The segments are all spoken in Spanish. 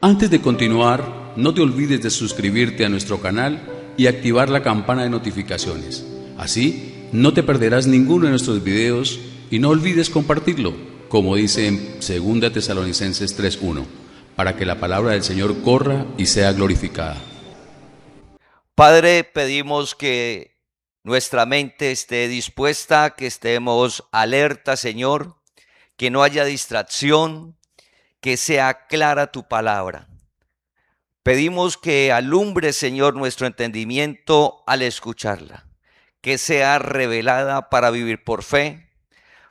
Antes de continuar, no te olvides de suscribirte a nuestro canal y activar la campana de notificaciones. Así, no te perderás ninguno de nuestros videos y no olvides compartirlo, como dice en 2 Tesalonicenses 3:1, para que la palabra del Señor corra y sea glorificada. Padre, pedimos que nuestra mente esté dispuesta, que estemos alerta, Señor, que no haya distracción, que sea clara tu palabra. Pedimos que alumbre, Señor, nuestro entendimiento al escucharla, que sea revelada para vivir por fe,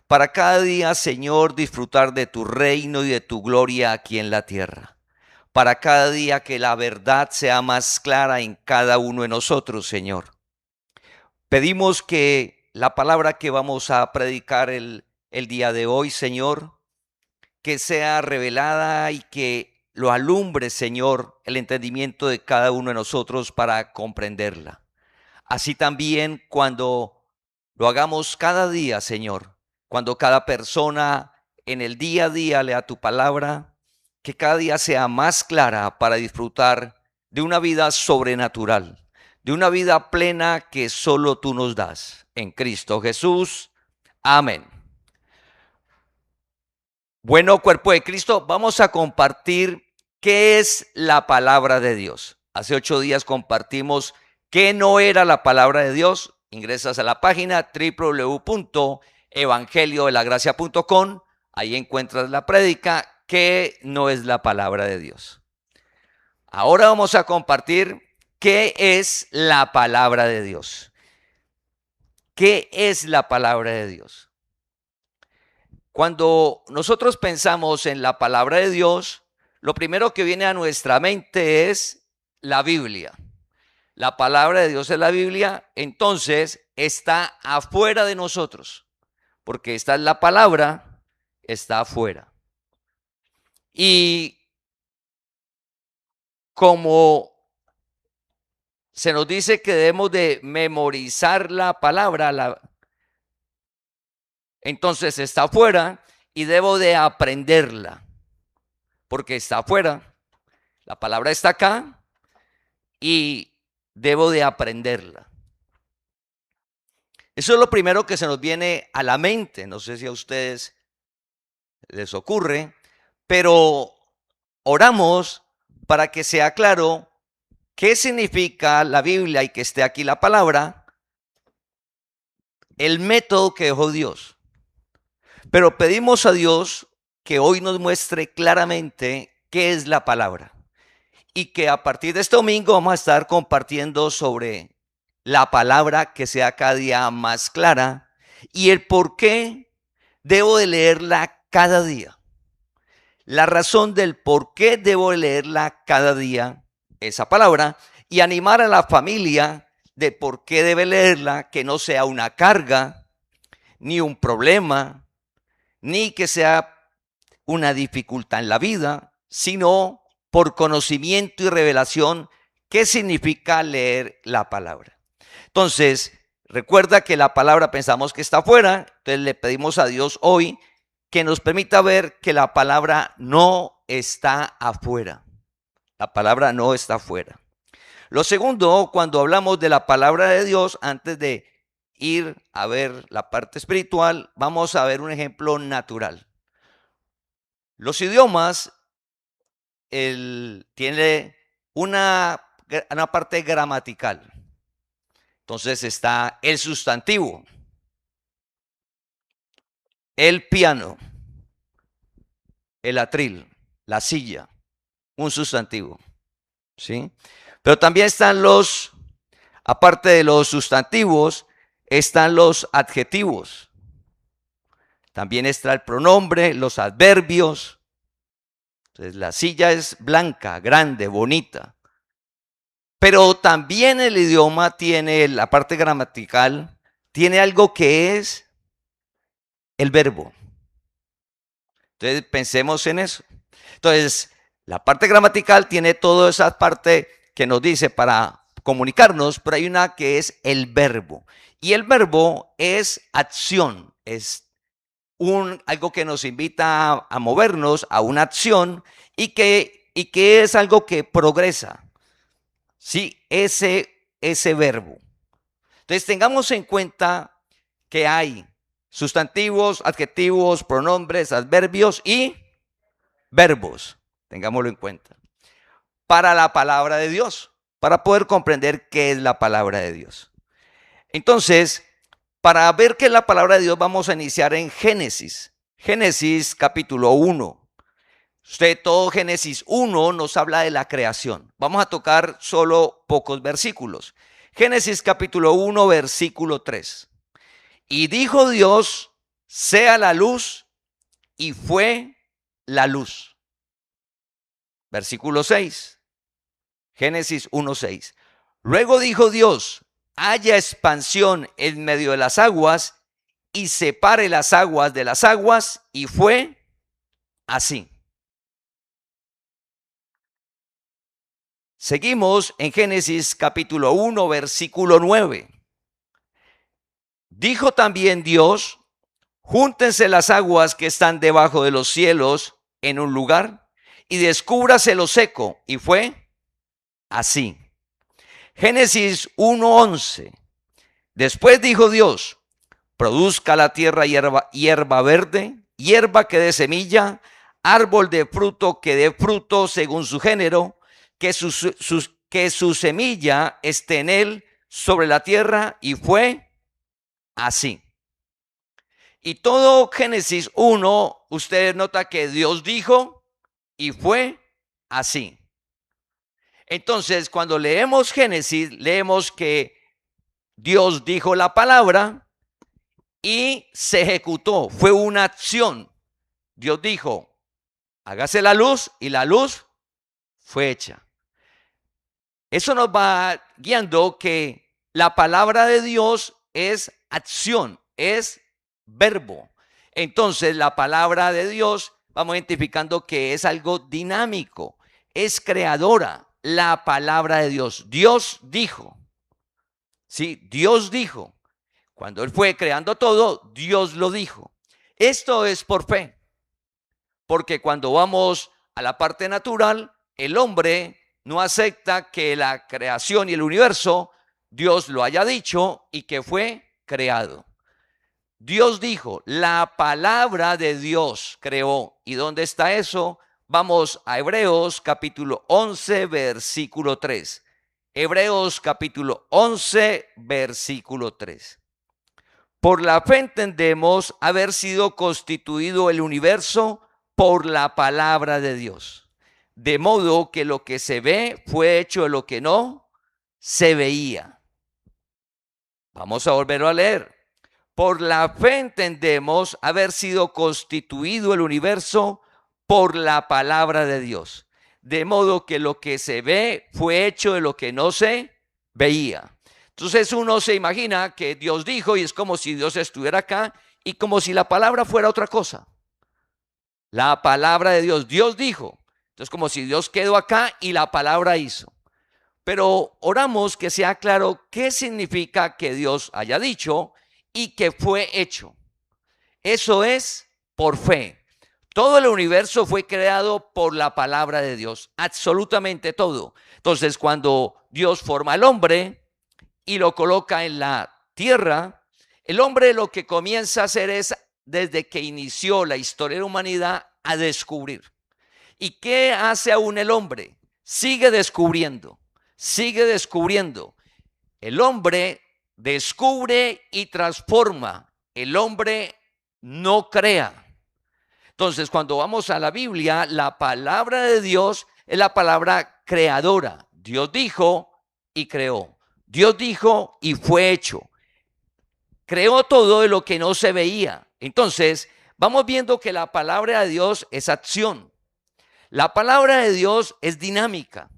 para cada día, Señor, disfrutar de tu reino y de tu gloria aquí en la tierra. Para cada día que la verdad sea más clara en cada uno de nosotros, Señor. Pedimos que la palabra que vamos a predicar el día de hoy, Señor, que sea revelada y que lo alumbre, Señor, el entendimiento de cada uno de nosotros para comprenderla. Así también cuando lo hagamos cada día, Señor, cuando cada persona en el día a día lea tu palabra, que cada día sea más clara para disfrutar de una vida sobrenatural, de una vida plena que solo tú nos das. En Cristo Jesús. Amén. Bueno, cuerpo de Cristo, vamos a compartir qué es la palabra de Dios. Hace 8 días compartimos qué no era la palabra de Dios. Ingresas a la página www.evangeliodelagracia.com. Ahí encuentras la prédica, qué no es la palabra de Dios. Ahora vamos a compartir qué es la palabra de Dios. ¿Qué es la palabra de Dios? Cuando nosotros pensamos en la palabra de Dios, lo primero que viene a nuestra mente es la Biblia. La palabra de Dios es la Biblia, entonces está afuera de nosotros, porque esta es la palabra, está afuera. Y como se nos dice que debemos de memorizar la palabra, entonces está afuera y debo de aprenderla, porque está afuera. La palabra está acá y debo de aprenderla. Eso es lo primero que se nos viene a la mente. No sé si a ustedes les ocurre, pero oramos para que sea claro qué significa la Biblia y que esté aquí la palabra, el método que dejó Dios. Pero pedimos a Dios que hoy nos muestre claramente qué es la palabra y que a partir de este domingo vamos a estar compartiendo sobre la palabra, que sea cada día más clara, y el por qué debo de leerla cada día. La razón del por qué debo de leerla cada día, esa palabra, y animar a la familia de por qué debe leerla, que no sea una carga, ni un problema, ni que sea una dificultad en la vida, sino por conocimiento y revelación qué significa leer la palabra. Entonces, recuerda que la palabra pensamos que está afuera, entonces le pedimos a Dios hoy que nos permita ver que la palabra no está afuera. La palabra no está afuera. Lo segundo, cuando hablamos de la palabra de Dios, antes de ir a ver la parte espiritual, vamos a ver un ejemplo natural. Los idiomas tiene una parte gramatical. Entonces está el sustantivo, el piano, el atril, la silla, un sustantivo, ¿sí? Pero también están aparte de los sustantivos, están los adjetivos. También está el pronombre, los adverbios. Entonces la silla es blanca, grande, bonita. Pero también el idioma tiene, la parte gramatical, tiene algo que es el verbo. Entonces pensemos en eso. Entonces, la parte gramatical tiene toda esa parte que nos dice para comunicarnos, pero hay una que es el verbo. Y el verbo es acción, es algo que nos invita a movernos a una acción y que y que es algo que progresa. Sí, ese verbo. Entonces tengamos en cuenta que hay sustantivos, adjetivos, pronombres, adverbios y verbos. Tengámoslo en cuenta. Para la palabra de Dios, para poder comprender qué es la palabra de Dios. Entonces, para ver qué es la palabra de Dios, vamos a iniciar en Génesis. Génesis capítulo 1. Todo Génesis 1 nos habla de la creación. Vamos a tocar solo pocos versículos. Génesis capítulo 1, versículo 3. Y dijo Dios, sea la luz, y fue la luz. Versículo 6. Génesis 1, 6. Luego dijo Dios, haya expansión en medio de las aguas, y separe las aguas de las aguas, y fue así. Seguimos en Génesis capítulo 1, versículo 9. Dijo también Dios, júntense las aguas que están debajo de los cielos en un lugar y descúbrase lo seco. Y fue así. Génesis 1:11. Después dijo Dios, produzca la tierra hierba verde, hierba que dé semilla, árbol de fruto que dé fruto según su género, que su semilla esté en él sobre la tierra, y fue así. Y todo Génesis 1, usted nota que Dios dijo y fue así. Entonces, cuando leemos Génesis, leemos que Dios dijo la palabra y se ejecutó, fue una acción. Dios dijo, hágase la luz, y la luz fue hecha. Eso nos va guiando que la palabra de Dios es acción, es verbo. Entonces la palabra de Dios, vamos identificando que es algo dinámico, es creadora. La palabra de Dios, Dios dijo. Sí, Dios dijo. Cuando Él fue creando todo, Dios lo dijo. Esto es por fe. Porque cuando vamos a la parte natural, el hombre no acepta que la creación y el universo, Dios lo haya dicho y que fue creado. Dios dijo, la palabra de Dios creó. ¿Y dónde está eso? Vamos a Hebreos capítulo 11, versículo 3. Hebreos capítulo 11, versículo 3. Por la fe entendemos haber sido constituido el universo por la palabra de Dios. De modo que lo que se ve fue hecho de lo que no se veía. Vamos a volverlo a leer. Por la fe entendemos haber sido constituido el universo por la palabra de Dios. De modo que lo que se ve fue hecho de lo que no se veía. Entonces uno se imagina que Dios dijo y es como si Dios estuviera acá y como si la palabra fuera otra cosa. La palabra de Dios, Dios dijo. Entonces como si Dios quedó acá y la palabra hizo. Pero oramos que sea claro qué significa que Dios haya dicho y que fue hecho. Eso es por fe. Todo el universo fue creado por la palabra de Dios, absolutamente todo. Entonces, cuando Dios forma al hombre y lo coloca en la tierra, el hombre lo que comienza a hacer es, desde que inició la historia de la humanidad, a descubrir. ¿Y qué hace aún el hombre? Sigue descubriendo, sigue descubriendo. El hombre descubre y transforma. El hombre no crea. Entonces, cuando vamos a la Biblia, la palabra de Dios es la palabra creadora. Dios dijo y creó. Dios dijo y fue hecho. Creó todo de lo que no se veía. Entonces, vamos viendo que la palabra de Dios es acción. La palabra de Dios es dinámica.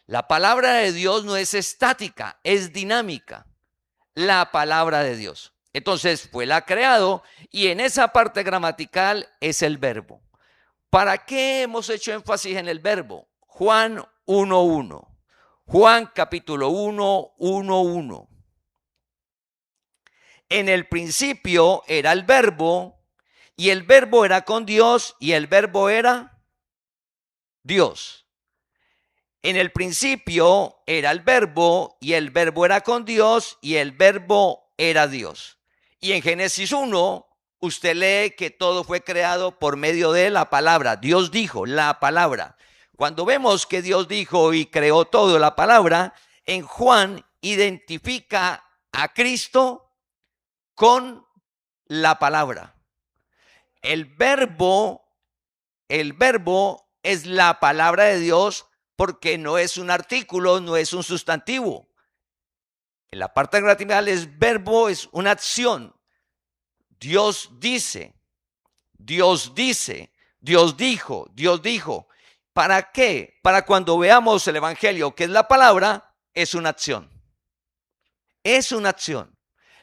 La palabra de Dios no es estática, es dinámica. La palabra de Dios. Entonces fue la creado y en esa parte gramatical es el verbo. ¿Para qué hemos hecho énfasis en el verbo? Juan 1:1. Juan capítulo 1:1. En el principio era el verbo y el verbo era con Dios y el verbo era Dios. En el principio era el verbo y el verbo era con Dios y el verbo era Dios. Y en Génesis 1, usted lee que todo fue creado por medio de la palabra. Dios dijo, la palabra. Cuando vemos que Dios dijo y creó todo, la palabra, en Juan identifica a Cristo con la palabra. El verbo es la palabra de Dios porque no es un artículo, no es un sustantivo. En la parte gramatical es verbo, es una acción. Dios dice, Dios dice, Dios dijo, Dios dijo. ¿Para qué? Para cuando veamos el evangelio, que es la palabra, es una acción. Es una acción.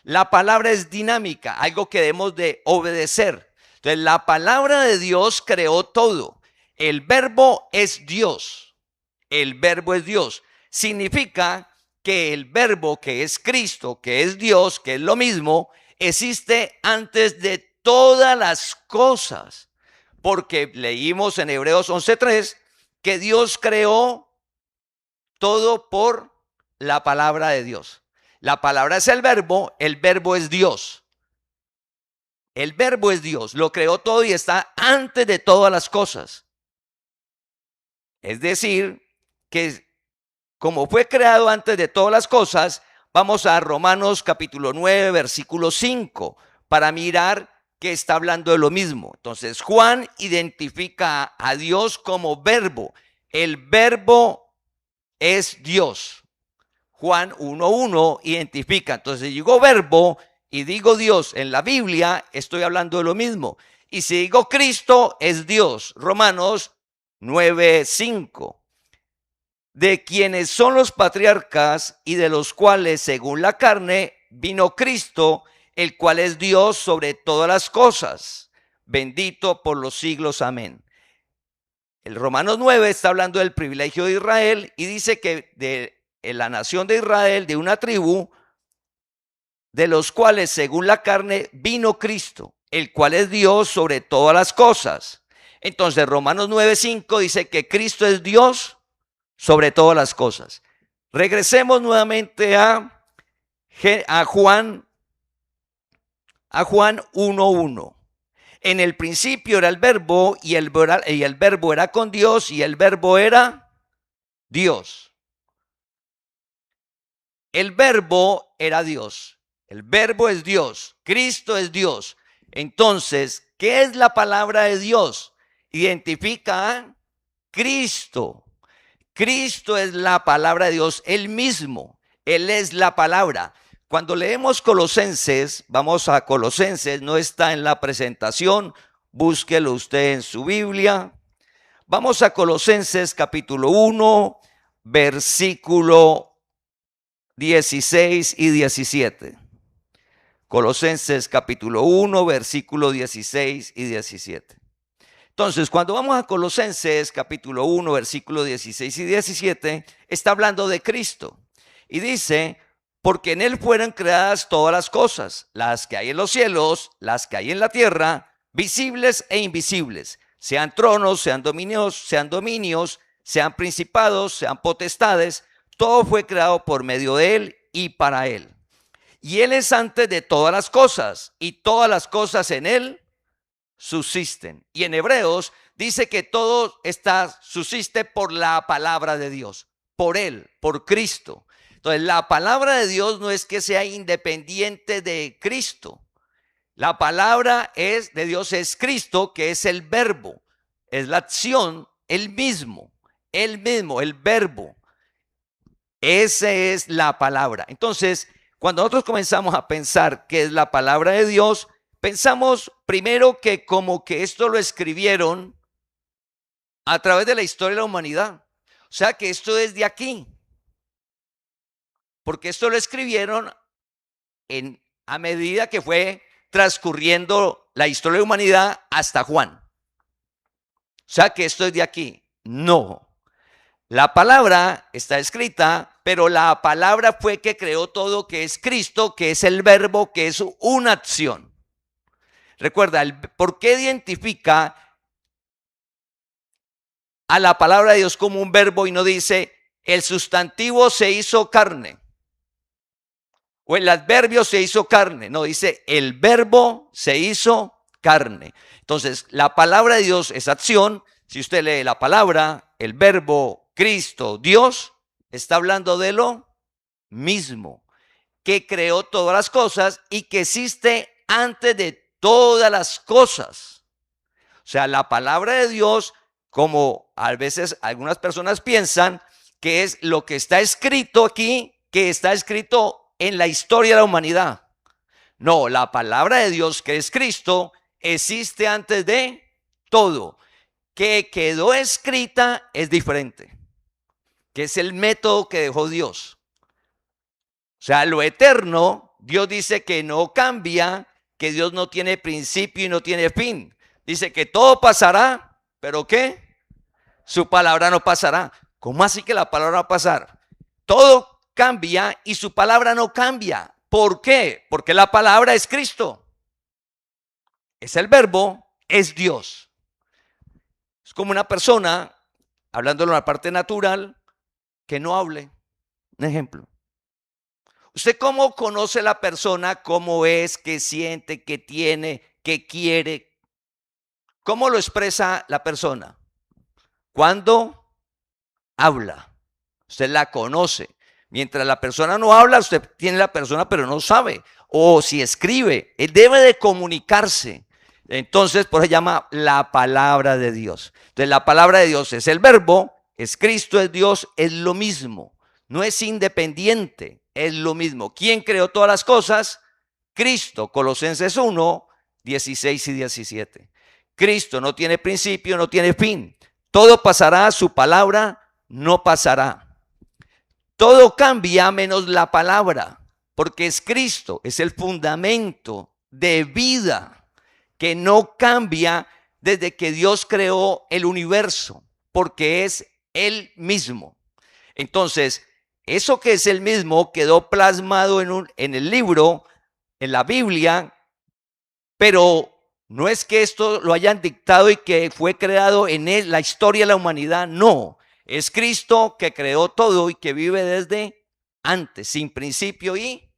La palabra es dinámica, algo que debemos de obedecer. Entonces, la palabra de Dios creó todo. El verbo es Dios. El verbo es Dios. Significa que el verbo, que es Cristo, que es Dios, que es lo mismo, existe antes de todas las cosas. Porque leímos en Hebreos 11:3 que Dios creó todo por la palabra de Dios. La palabra es el verbo es Dios. El verbo es Dios, lo creó todo y está antes de todas las cosas. Es decir, que como fue creado antes de todas las cosas, vamos a Romanos capítulo 9, versículo 5, para mirar que está hablando de lo mismo. Entonces, Juan identifica a Dios como verbo. El verbo es Dios. Juan 1:1 identifica. Entonces, si digo verbo y digo Dios en la Biblia, estoy hablando de lo mismo. Y si digo Cristo, es Dios. Romanos 9:5. De quienes son los patriarcas y de los cuales, según la carne, vino Cristo, el cual es Dios sobre todas las cosas, bendito por los siglos. Amén. El Romanos 9 está hablando del privilegio de Israel y dice que de la nación de Israel, de una tribu, de los cuales, según la carne, vino Cristo, el cual es Dios sobre todas las cosas. Entonces, Romanos 9:5 dice que Cristo es Dios sobre todas las cosas. Regresemos nuevamente a Juan 1:1. En el principio era el verbo y el verbo era con Dios y el verbo era Dios. El verbo era Dios. El verbo es Dios. Cristo es Dios. Entonces, ¿qué es la palabra de Dios? Identifica a Cristo. Cristo es la palabra de Dios, Él mismo. Él es la palabra. Cuando leemos Colosenses, vamos a Colosenses, no está en la presentación, búsquelo usted en su Biblia. Vamos a Colosenses capítulo 1, versículo 16 y 17. Colosenses capítulo 1, versículo 16 y 17. Entonces, cuando vamos a Colosenses capítulo 1, versículo 16 y 17, está hablando de Cristo. Y dice, porque en Él fueron creadas todas las cosas, las que hay en los cielos, las que hay en la tierra, visibles e invisibles, sean tronos, sean dominios, sean principados, sean potestades, todo fue creado por medio de Él y para Él. Y Él es antes de todas las cosas, y todas las cosas en Él subsisten. Y en Hebreos dice que todo subsiste por la palabra de Dios, por Él, por Cristo. Entonces, la palabra de Dios no es que sea independiente de Cristo. La palabra de Dios es Cristo, que es el verbo, es la acción, el mismo, el verbo. Esa es la palabra. Entonces, cuando nosotros comenzamos a pensar qué es la palabra de Dios, pensamos primero que como que esto lo escribieron a través de la historia de la humanidad. O sea, que esto es de aquí. Porque esto lo escribieron a medida que fue transcurriendo la historia de la humanidad hasta Juan. O sea, que esto es de aquí. No. La palabra está escrita, pero la palabra fue que creó todo, que es Cristo, que es el verbo, que es una acción. Recuerda, ¿por qué identifica a la palabra de Dios como un verbo y no dice el sustantivo se hizo carne o el adverbio se hizo carne. No, dice el verbo se hizo carne. Entonces, la palabra de Dios es acción. Si usted lee la palabra, el verbo, Cristo, Dios, está hablando de lo mismo, que creó todas las cosas y que existe antes de todas las cosas. O sea, la palabra de Dios, como a veces algunas personas piensan, que es lo que está escrito aquí, que está escrito en la historia de la humanidad. No, la palabra de Dios, que es Cristo, existe antes de todo. Que quedó escrita es diferente, que es el método que dejó Dios. O sea, lo eterno, Dios dice que no cambia, que Dios no tiene principio y no tiene fin. Dice que todo pasará, pero ¿qué? Su palabra no pasará. ¿Cómo así que la palabra va a pasar? Todo cambia y su palabra no cambia. ¿Por qué? Porque la palabra es Cristo. Es el verbo, es Dios. Es como una persona, hablándolo en la parte natural, que no hable. Un ejemplo. ¿Usted cómo conoce a la persona? ¿Cómo es? ¿Qué siente? ¿Qué tiene? ¿Qué quiere? ¿Cómo lo expresa la persona? Cuando habla. Usted la conoce. Mientras la persona no habla, usted tiene la persona, pero no sabe. O si escribe, él debe de comunicarse. Entonces, por eso se llama la palabra de Dios. Entonces, la palabra de Dios es el verbo, es Cristo, es Dios, es lo mismo. No es independiente, es lo mismo. ¿Quién creó todas las cosas? Cristo, Colosenses 1, 16 y 17. Cristo no tiene principio, no tiene fin. Todo pasará, su palabra no pasará. Todo cambia menos la palabra, porque es Cristo, es el fundamento de vida que no cambia desde que Dios creó el universo, porque es Él mismo. Entonces, eso que es el mismo quedó plasmado en el libro, en la Biblia, pero no es que esto lo hayan dictado y que fue creado en él, la historia de la humanidad, no. Es Cristo que creó todo y que vive desde antes, sin principio y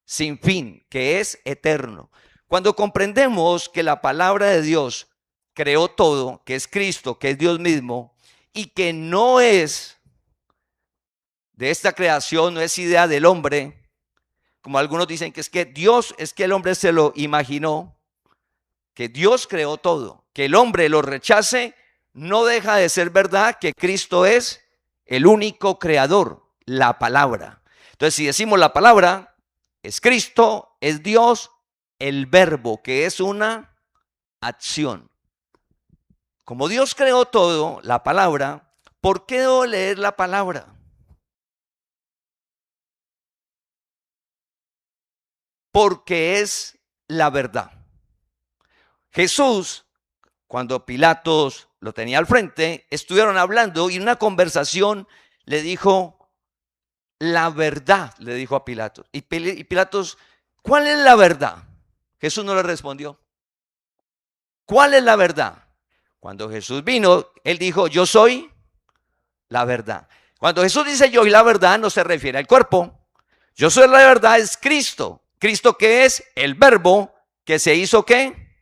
sin fin, que es eterno. Cuando comprendemos que la palabra de Dios creó todo, que es Cristo, que es Dios mismo, y que no es de esta creación, no es idea del hombre, como algunos dicen que es que Dios, es que el hombre se lo imaginó, que Dios creó todo, que el hombre lo rechace, no deja de ser verdad que Cristo es el único creador, la palabra. Entonces, si decimos la palabra, es Cristo, es Dios, el verbo, que es una acción. Como Dios creó todo, la palabra, ¿por qué debo leer la palabra? Porque es la verdad. Jesús, cuando Pilatos lo tenía al frente, estuvieron hablando y en una conversación le dijo, la verdad, le dijo a Pilatos. Y Pilatos, ¿cuál es la verdad? Jesús no le respondió. ¿Cuál es la verdad? Cuando Jesús vino, él dijo, yo soy la verdad. Cuando Jesús dice yo soy la verdad, no se refiere al cuerpo. Yo soy la verdad es Cristo. ¿Cristo qué es? El verbo que se hizo ¿qué?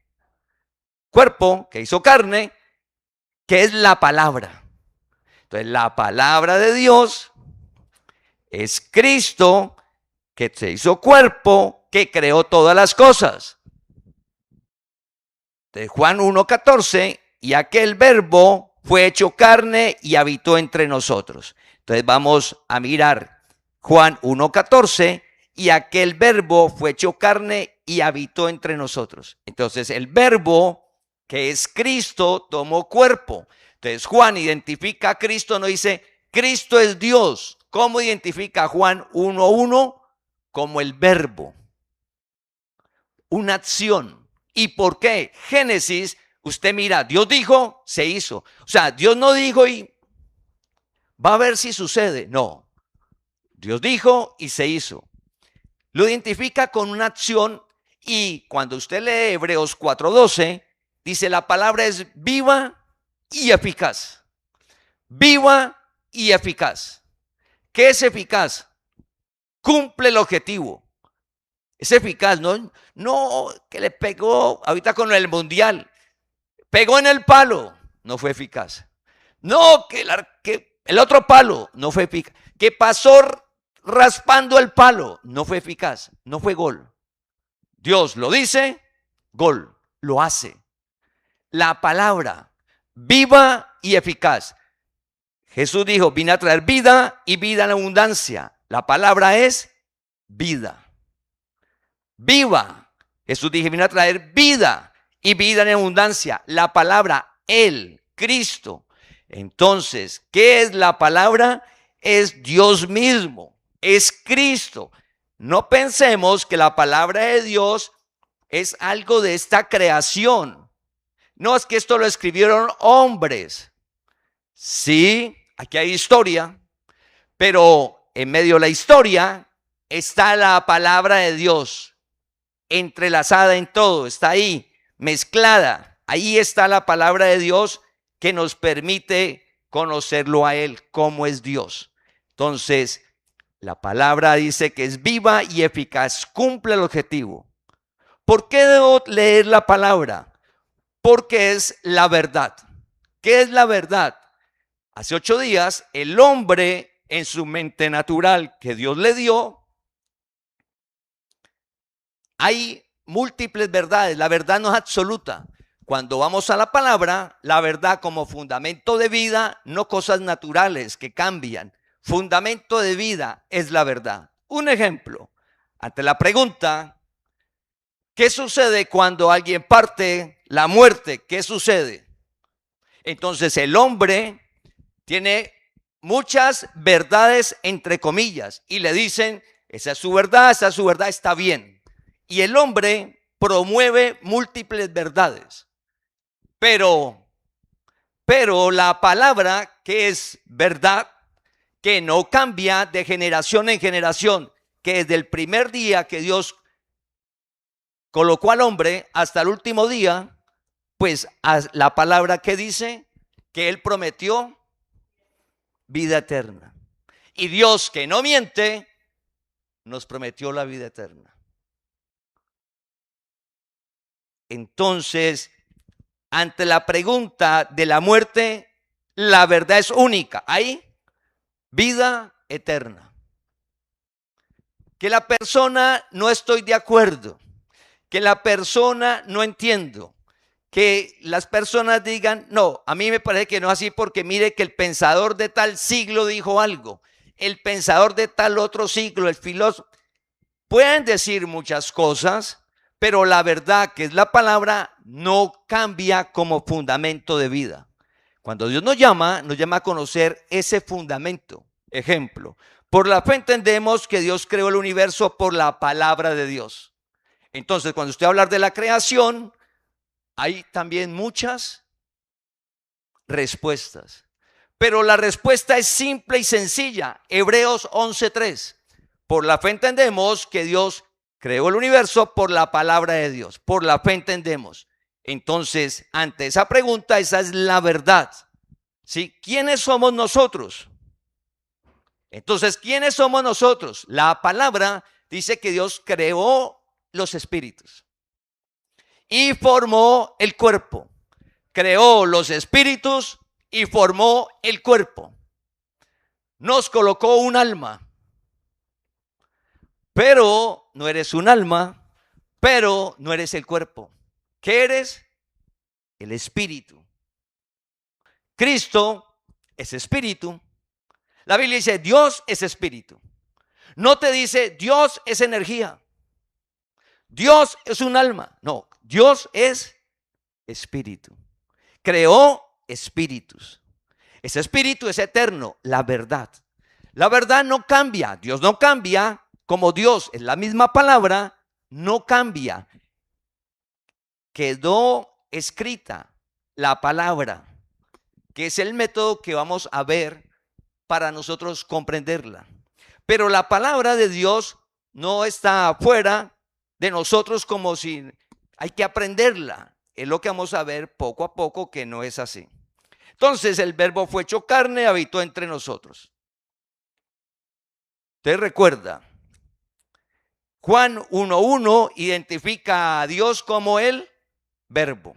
Cuerpo, que hizo carne, que es la palabra. Entonces, la palabra de Dios es Cristo, que se hizo cuerpo, que creó todas las cosas. De Juan 1:14, y aquel verbo fue hecho carne y habitó entre nosotros. Entonces vamos a mirar Juan 1:14, y aquel verbo fue hecho carne y habitó entre nosotros. Entonces el verbo, que es Cristo, tomó cuerpo. Entonces Juan identifica a Cristo, no dice Cristo es Dios. ¿Cómo identifica Juan 1:1? Como el verbo, una acción. ¿Y por qué? Génesis, usted mira, Dios dijo, se hizo. O sea, Dios no dijo y va a ver si sucede. No, Dios dijo y se hizo. Lo identifica con una acción y cuando usted lee Hebreos 4:12, dice la palabra es viva y eficaz. viva y eficaz. ¿Qué es eficaz? Cumple el objetivo. Es eficaz, no que le pegó ahorita con el mundial, pegó en el palo, no fue eficaz. No, que el otro palo no fue eficaz. Que pasó raspando el palo, no fue eficaz, no fue gol. Dios lo dice, gol, lo hace. La palabra, viva y eficaz. Jesús dijo, vine a traer vida y vida en abundancia. La palabra es vida. Viva. Jesús dijo, vine a traer vida y vida en abundancia. La palabra, Él, Cristo. Entonces, ¿qué es la palabra? Es Dios mismo, es Cristo. No pensemos que la palabra de Dios es algo de esta creación. No, es que esto lo escribieron hombres. Sí, aquí hay historia, pero en medio de la historia está la palabra de Dios, entrelazada en todo, está ahí, mezclada. Ahí está la palabra de Dios que nos permite conocerlo a Él, cómo es Dios. Entonces, la palabra dice que es viva y eficaz, cumple el objetivo. ¿Por qué debo leer la palabra? Porque es la verdad. ¿Qué es la verdad? Hace 8 días, el hombre en su mente natural que Dios le dio, hay múltiples verdades. La verdad no es absoluta. Cuando vamos a la palabra, la verdad como fundamento de vida, no cosas naturales que cambian. Fundamento de vida es la verdad. Un ejemplo, ante la pregunta, ¿qué sucede cuando alguien parte? La muerte, ¿qué sucede? Entonces el hombre tiene muchas verdades entre comillas y le dicen, esa es su verdad, está bien. Y el hombre promueve múltiples verdades. Pero la palabra que es verdad, que no cambia de generación en generación, que desde el primer día que Dios colocó al hombre hasta el último día, pues la palabra que dice que Él prometió vida eterna. Y Dios, que no miente, nos prometió la vida eterna. Entonces, ante la pregunta de la muerte, la verdad es única. Hay vida eterna. Que la persona no estoy de acuerdo, que la persona no entiendo, que las personas digan, no, a mí me parece que no es así porque mire que el pensador de tal siglo dijo algo, el pensador de tal otro siglo, el filósofo. Pueden decir muchas cosas, pero la verdad que es la palabra no cambia como fundamento de vida. Cuando Dios nos llama a conocer ese fundamento. Ejemplo, por la fe entendemos que Dios creó el universo por la palabra de Dios. Entonces, cuando usted habla de la creación, hay también muchas respuestas. Pero la respuesta es simple y sencilla. Hebreos 11:3. Por la fe entendemos que Dios creó el universo por la palabra de Dios. Por la fe entendemos. Entonces, ante esa pregunta, esa es la verdad. ¿Sí? ¿Quiénes somos nosotros? Entonces, ¿quiénes somos nosotros? La palabra dice que Dios creó los espíritus y formó el cuerpo. Creó los espíritus y formó el cuerpo. Nos colocó un alma. Pero no eres un alma, pero no eres el cuerpo. ¿Qué eres? El espíritu. Cristo es espíritu. La Biblia dice Dios es espíritu. No te dice Dios es energía. Dios es un alma. No, Dios es espíritu. Creó espíritus. Ese espíritu es eterno, la verdad. La verdad no cambia. Dios no cambia. Como Dios es la misma palabra, no cambia. Quedó escrita la palabra, que es el método que vamos a ver para nosotros comprenderla. Pero la palabra de Dios no está afuera de nosotros como si hay que aprenderla. Es lo que vamos a ver poco a poco que no es así. Entonces el verbo fue hecho carne, habitó entre nosotros. Usted recuerda, Juan 1:1 identifica a Dios como el verbo.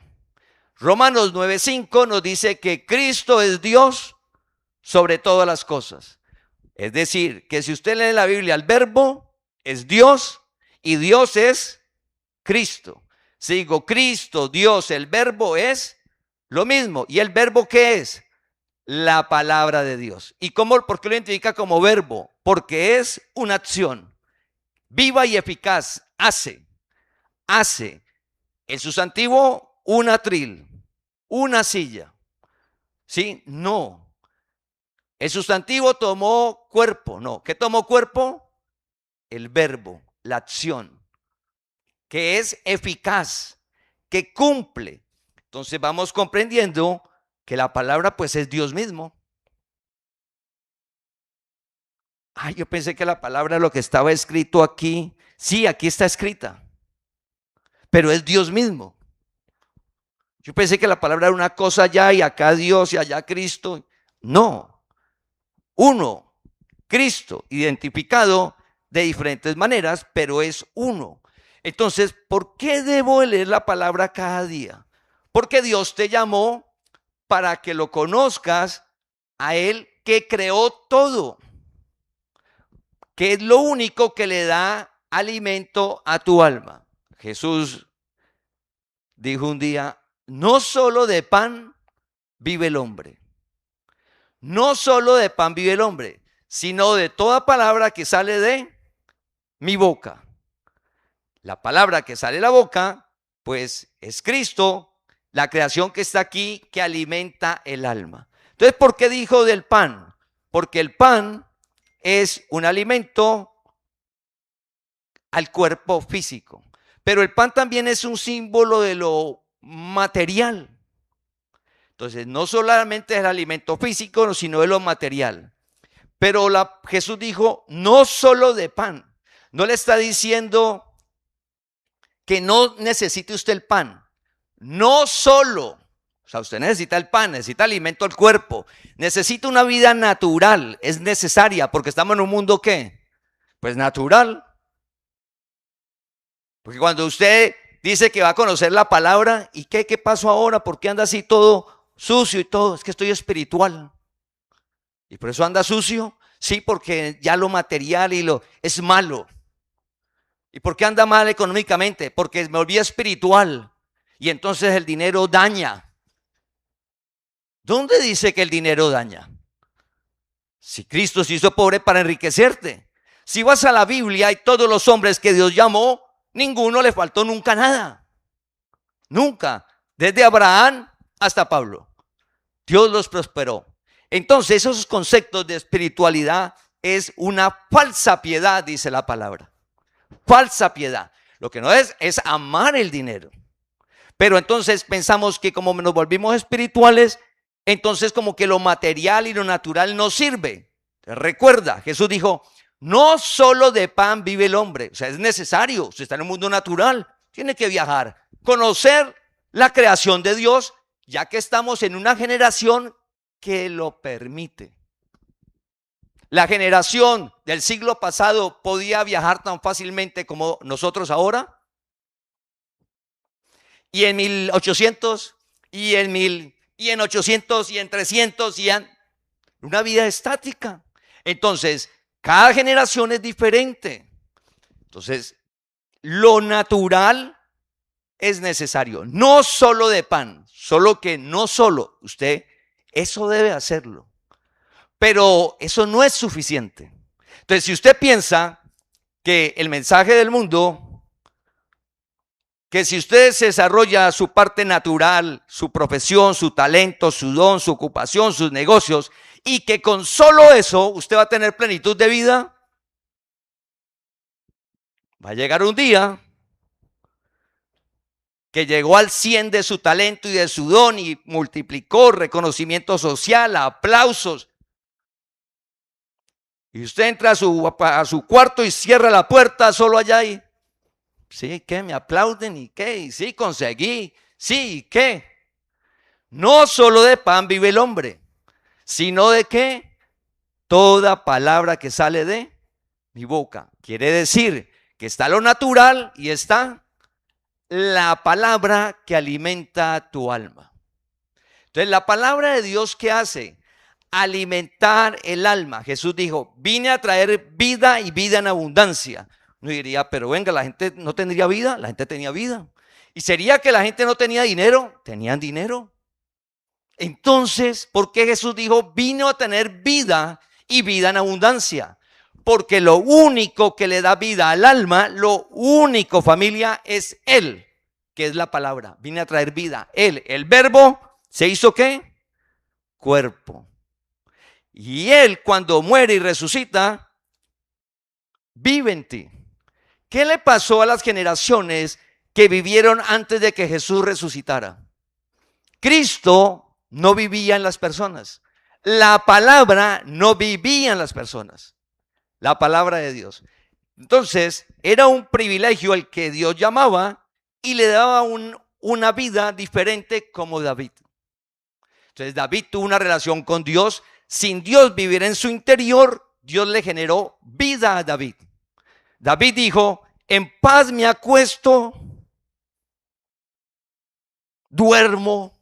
Romanos 9:5 nos dice que Cristo es Dios sobre todas las cosas. Es decir, que si usted lee la Biblia, el verbo es Dios y Dios es Cristo. Si digo Cristo, Dios, el verbo es lo mismo. ¿Y el verbo qué es? La palabra de Dios. ¿Y por qué lo identifica como verbo? Porque es una acción viva y eficaz. Hace. El sustantivo, un atril, una silla. ¿Sí? No. El sustantivo tomó cuerpo. No. ¿Qué tomó cuerpo? El verbo, la acción, que es eficaz, que cumple. Entonces vamos comprendiendo que la palabra pues es Dios mismo. Yo pensé que la palabra, lo que estaba escrito aquí, sí, aquí está escrita, pero es Dios mismo. Yo pensé que la palabra era una cosa allá y acá Dios y allá Cristo. No, uno, Cristo, identificado de diferentes maneras, pero es uno. Entonces, ¿por qué debo leer la palabra cada día? Porque Dios te llamó para que lo conozcas a Él que creó todo, que es lo único que le da alimento a tu alma. Jesús dijo un día, no solo de pan vive el hombre, no solo de pan vive el hombre, sino de toda palabra que sale de mi boca. La palabra que sale de la boca, pues es Cristo, la creación que está aquí, que alimenta el alma. Entonces, ¿por qué dijo del pan? Porque el pan es un alimento al cuerpo físico. Pero el pan también es un símbolo de lo material. Entonces, no solamente es el alimento físico, sino de lo material. Pero Jesús dijo, no solo de pan. No le está diciendo que no necesite usted el pan. No solo. O sea, usted necesita el pan, necesita alimento al cuerpo. Necesita una vida natural. Es necesaria porque estamos en un mundo ¿qué? Pues natural. Porque cuando usted dice que va a conocer la palabra, ¿y qué pasó ahora? ¿Por qué anda así todo sucio y todo? Es que estoy espiritual. ¿Y por eso anda sucio? Sí, porque ya lo material es malo. ¿Y por qué anda mal económicamente? Porque me volví espiritual. Y entonces el dinero daña. ¿Dónde dice que el dinero daña? Si Cristo se hizo pobre para enriquecerte. Si vas a la Biblia y todos los hombres que Dios llamó, ninguno le faltó nunca nada. Nunca. Desde Abraham hasta Pablo. Dios los prosperó. Entonces esos conceptos de espiritualidad es una falsa piedad, dice la palabra. Falsa piedad. Lo que no es amar el dinero. Pero entonces pensamos que como nos volvimos espirituales, entonces como que lo material y lo natural no sirve. Recuerda, Jesús dijo, no solo de pan vive el hombre. O sea, es necesario. Usted está en un mundo natural, tiene que viajar, conocer la creación de Dios, ya que estamos en una generación que lo permite. La generación del siglo pasado podía viajar tan fácilmente como nosotros ahora. Y en 1800, y en 1000, y en 800, y en 300, y en una vida estática. Entonces, cada generación es diferente. Entonces, lo natural es necesario. No solo de pan, solo que no solo. Usted, eso debe hacerlo. Pero eso no es suficiente. Entonces, si usted piensa que el mensaje del mundo, que si usted se desarrolla su parte natural, su profesión, su talento, su don, su ocupación, sus negocios, y que con solo eso usted va a tener plenitud de vida, va a llegar un día que llegó al 100 de su talento y de su don y multiplicó reconocimiento social, aplausos. Y usted entra a su cuarto y cierra la puerta solo allá y, sí, ¿qué? ¿Me aplauden? ¿Y qué? Y sí, conseguí. Sí, ¿y qué? No solo de pan vive el hombre, sino de qué? Toda palabra que sale de mi boca. Quiere decir que está lo natural y está la palabra que alimenta tu alma. Entonces, la palabra de Dios, ¿qué hace? Alimentar el alma. Jesús dijo, vine a traer vida y vida en abundancia. Uno diría, pero venga, la gente no tendría vida. La gente tenía vida. ¿Y sería que la gente no tenía dinero? Tenían dinero. Entonces, ¿por qué Jesús dijo, vino a tener vida y vida en abundancia? Porque lo único que le da vida al alma, lo único, familia, es Él, que es la palabra. Vine a traer vida. Él, el verbo, ¿se hizo qué? Cuerpo. Y Él, cuando muere y resucita, vive en ti. ¿Qué le pasó a las generaciones que vivieron antes de que Jesús resucitara? Cristo no vivía en las personas. La palabra no vivía en las personas. La palabra de Dios. Entonces, era un privilegio el que Dios llamaba y le daba una vida diferente como David. Entonces, David tuvo una relación con Dios. Sin Dios vivir en su interior, Dios le generó vida a David. David dijo, en paz me acuesto, duermo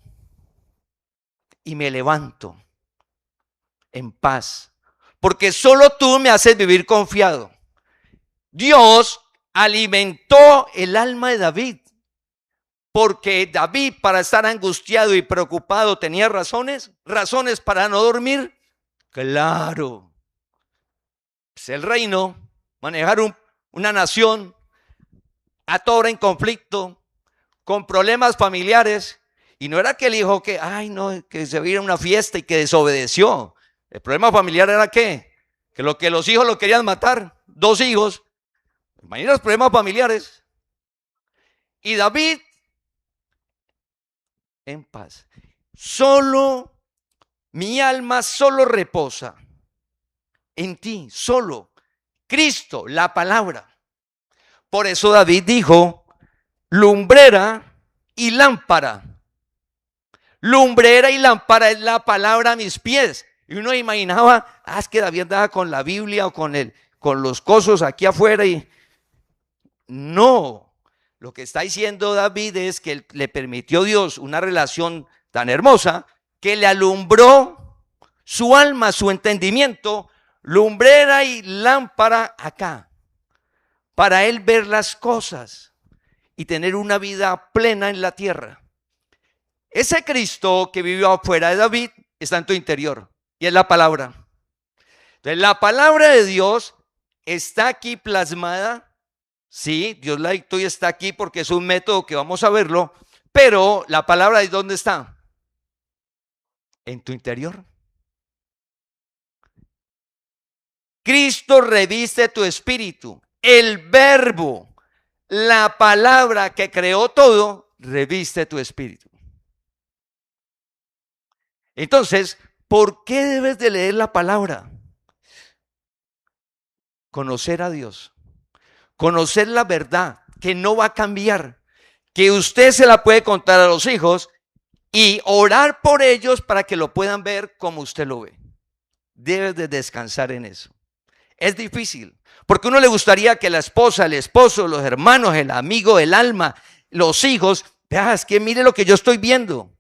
y me levanto en paz, porque solo tú me haces vivir confiado. Dios alimentó el alma de David, porque David, para estar angustiado y preocupado, tenía razones para no dormir. Claro, pues el reino, manejar una nación a toda hora en conflicto, con problemas familiares. Y no era que el hijo que, ay no, que se vino a una fiesta y que desobedeció. El problema familiar era ¿qué? Que los hijos lo querían matar. 2 hijos. Imagina los problemas familiares. Y David en paz. Mi alma solo reposa en ti, solo. Cristo, la palabra. Por eso David dijo, lumbrera y lámpara. Lumbrera y lámpara es la palabra a mis pies. Y uno imaginaba, es que David andaba con la Biblia o con los cosos aquí afuera. Y no, lo que está diciendo David es que le permitió Dios una relación tan hermosa que le alumbró su alma, su entendimiento, lumbrera y lámpara acá, para él ver las cosas y tener una vida plena en la tierra. Ese Cristo que vivió afuera de David está en tu interior y es la palabra. Entonces, la palabra de Dios está aquí plasmada. Sí, Dios la dictó y está aquí porque es un método que vamos a verlo. Pero la palabra de ¿dónde está? En tu interior. Cristo reviste tu espíritu. El verbo, la palabra que creó todo, reviste tu espíritu. Entonces, ¿por qué debes de leer la palabra? Conocer a Dios. Conocer la verdad que no va a cambiar. Que usted se la puede contar a los hijos y orar por ellos para que lo puedan ver como usted lo ve. Debes de descansar en eso. Es difícil, porque a uno le gustaría que la esposa, el esposo, los hermanos, el amigo, el alma, los hijos, es que mire lo que yo estoy viendo.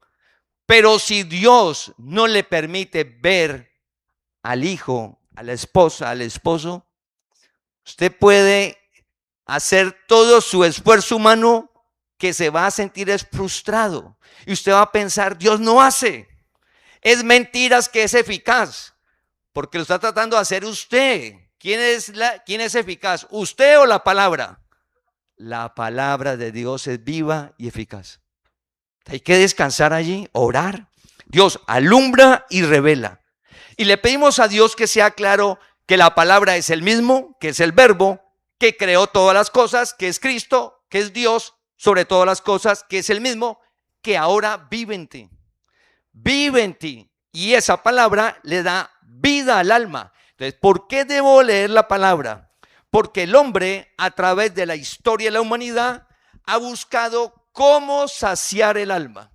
Pero si Dios no le permite ver al hijo, a la esposa, al esposo, usted puede hacer todo su esfuerzo humano que se va a sentir frustrado. Y usted va a pensar, Dios no hace. Es mentiras que es eficaz, porque lo está tratando de hacer usted. ¿Quién es eficaz? ¿Usted o la palabra? La palabra de Dios es viva y eficaz. Hay que descansar allí, orar. Dios alumbra y revela. Y le pedimos a Dios que sea claro que la palabra es el mismo, que es el verbo, que creó todas las cosas, que es Cristo, que es Dios sobre todas las cosas, que es el mismo, que ahora vive en ti. Vive en ti. Y esa palabra le da vida al alma. Entonces, ¿por qué debo leer la palabra? Porque el hombre, a través de la historia de la humanidad, ha buscado cómo saciar el alma.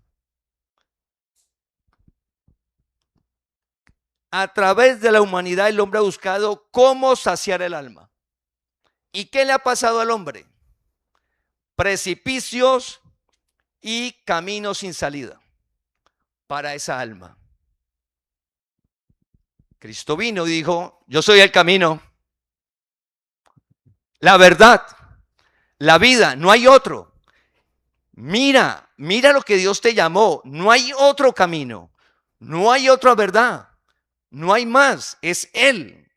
a través de la humanidad el hombre ha buscado cómo saciar el alma. ¿Y qué le ha pasado al hombre? Precipicios y caminos sin salida para esa alma. Cristo vino y dijo: yo soy el camino, la verdad, la vida, no hay otro. Mira lo que Dios te llamó, no hay otro camino, no hay otra verdad, no hay más, es Él,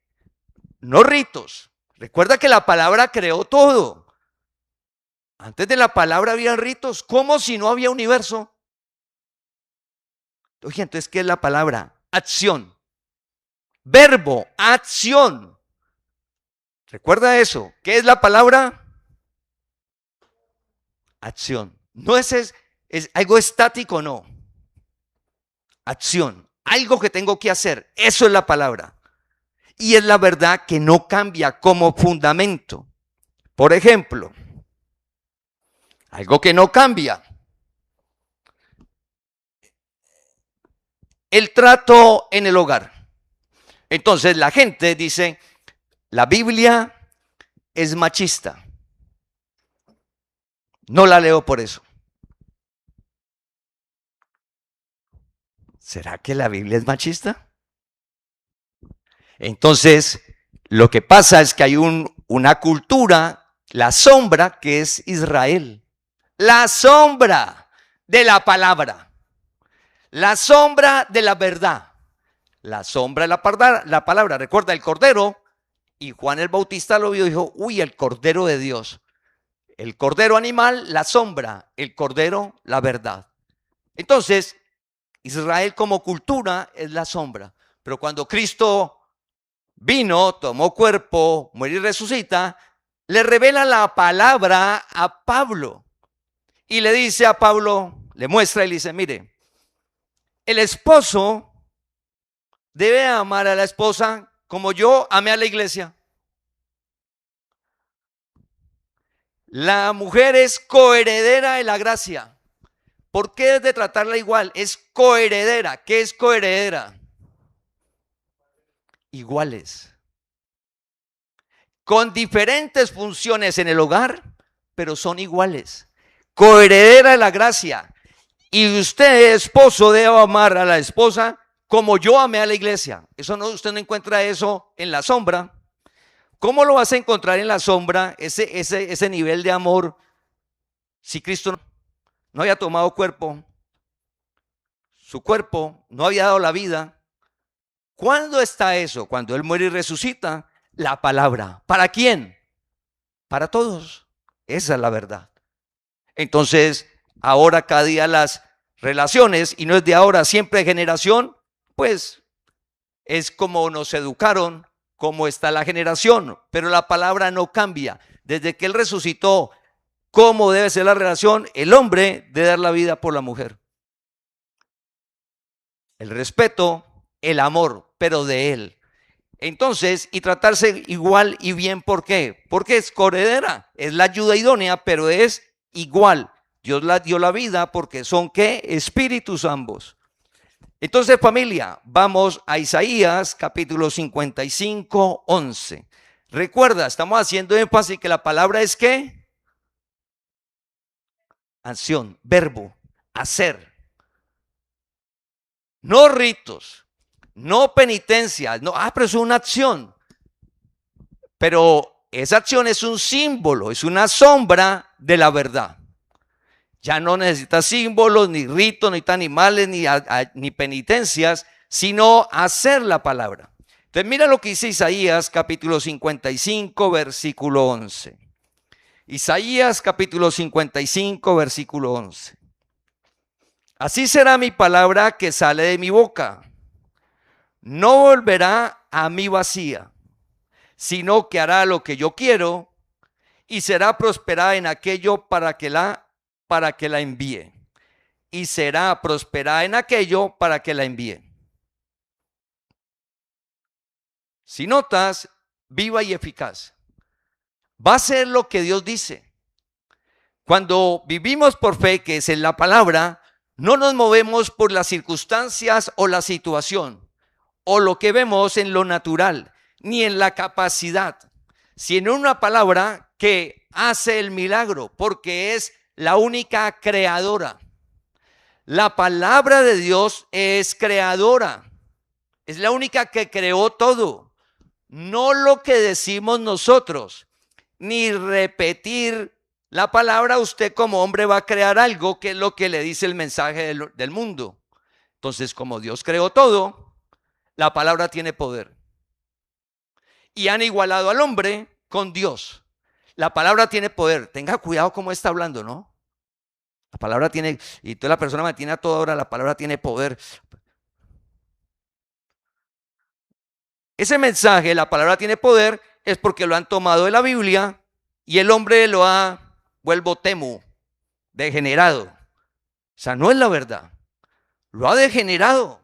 no ritos. Recuerda que la palabra creó todo. Antes de la palabra había ritos, ¿cómo si no había universo? Oye, entonces, ¿qué es la palabra? Acción. Verbo, acción. Recuerda eso. ¿Qué es la palabra? Acción. No es algo estático, no. Acción. Algo que tengo que hacer. Eso es la palabra. Y es la verdad que no cambia como fundamento. Por ejemplo, algo que no cambia. El trato en el hogar. Entonces la gente dice: la Biblia es machista. No la leo por eso. ¿Será que la Biblia es machista? Entonces, lo que pasa es que hay una cultura, la sombra, que es Israel. La sombra de la palabra. La sombra de la verdad. La sombra de la palabra. Recuerda el Cordero, y Juan el Bautista lo vio y dijo: uy, el Cordero de Dios. El Cordero animal, la sombra. El Cordero, la verdad. Entonces, Israel como cultura es la sombra. Pero cuando Cristo vino, tomó cuerpo, muere y resucita, le revela la palabra a Pablo. Y le dice a Pablo, le muestra y le dice: mire, el esposo debe amar a la esposa como yo amé a la iglesia. La mujer es coheredera de la gracia. ¿Por qué es de tratarla igual? Es coheredera. ¿Qué es coheredera? Iguales. Con diferentes funciones en el hogar, pero son iguales. Coheredera de la gracia. Y usted, esposo, debe amar a la esposa como yo amé a la iglesia. Eso no, usted no encuentra eso en la sombra. ¿Cómo lo vas a encontrar en la sombra, ese nivel de amor, si Cristo no había tomado cuerpo? Su cuerpo no había dado la vida. ¿Cuándo está eso? Cuando Él muere y resucita. La palabra. ¿Para quién? Para todos. Esa es la verdad. Entonces, ahora cada día las relaciones, y no es de ahora, siempre de generación, pues es como nos educaron, como está la generación, pero la palabra no cambia. Desde que Él resucitó, ¿cómo debe ser la relación? El hombre debe dar la vida por la mujer. El respeto, el amor, pero de Él. Entonces, y tratarse igual y bien, ¿por qué? Porque es coheredera, es la ayuda idónea, pero es igual. Dios la dio la vida porque son, ¿qué? Espíritus ambos. Entonces, familia, vamos a Isaías capítulo 55, 11. Recuerda, estamos haciendo énfasis que la palabra es ¿qué? Acción, verbo, hacer. No ritos, no penitencias, no, pero es una acción. Pero esa acción es un símbolo, es una sombra de la verdad. Ya no necesitas símbolos, ni ritos, ni animales, ni penitencias, sino hacer la palabra. Entonces mira lo que dice Isaías capítulo 55, versículo 11. Isaías capítulo 55, versículo 11. Así será mi palabra que sale de mi boca. No volverá a mí vacía, sino que hará lo que yo quiero y será prosperada en aquello para que la envíe. Y será prosperada en aquello para que la envíe. Si notas, viva y eficaz. Va a ser lo que Dios dice. Cuando vivimos por fe, que es en la palabra, no nos movemos por las circunstancias o la situación. o lo que vemos en lo natural, ni en la capacidad, sino en una palabra que hace el milagro, porque es la única creadora. La palabra de Dios es creadora, es la única que creó todo, no lo que decimos nosotros, ni repetir la palabra. Usted como hombre va a crear algo que es lo que le dice el mensaje del mundo. Entonces, como Dios creó todo, la palabra tiene poder. Y han igualado al hombre con Dios. La palabra tiene poder. Tenga cuidado cómo está hablando, ¿no? La palabra tiene, y toda la persona mantiene a toda hora, la palabra tiene poder. Ese mensaje, la palabra tiene poder, es porque lo han tomado de la Biblia y el hombre lo ha vuelto temu, degenerado. O sea, no es la verdad. Lo ha degenerado.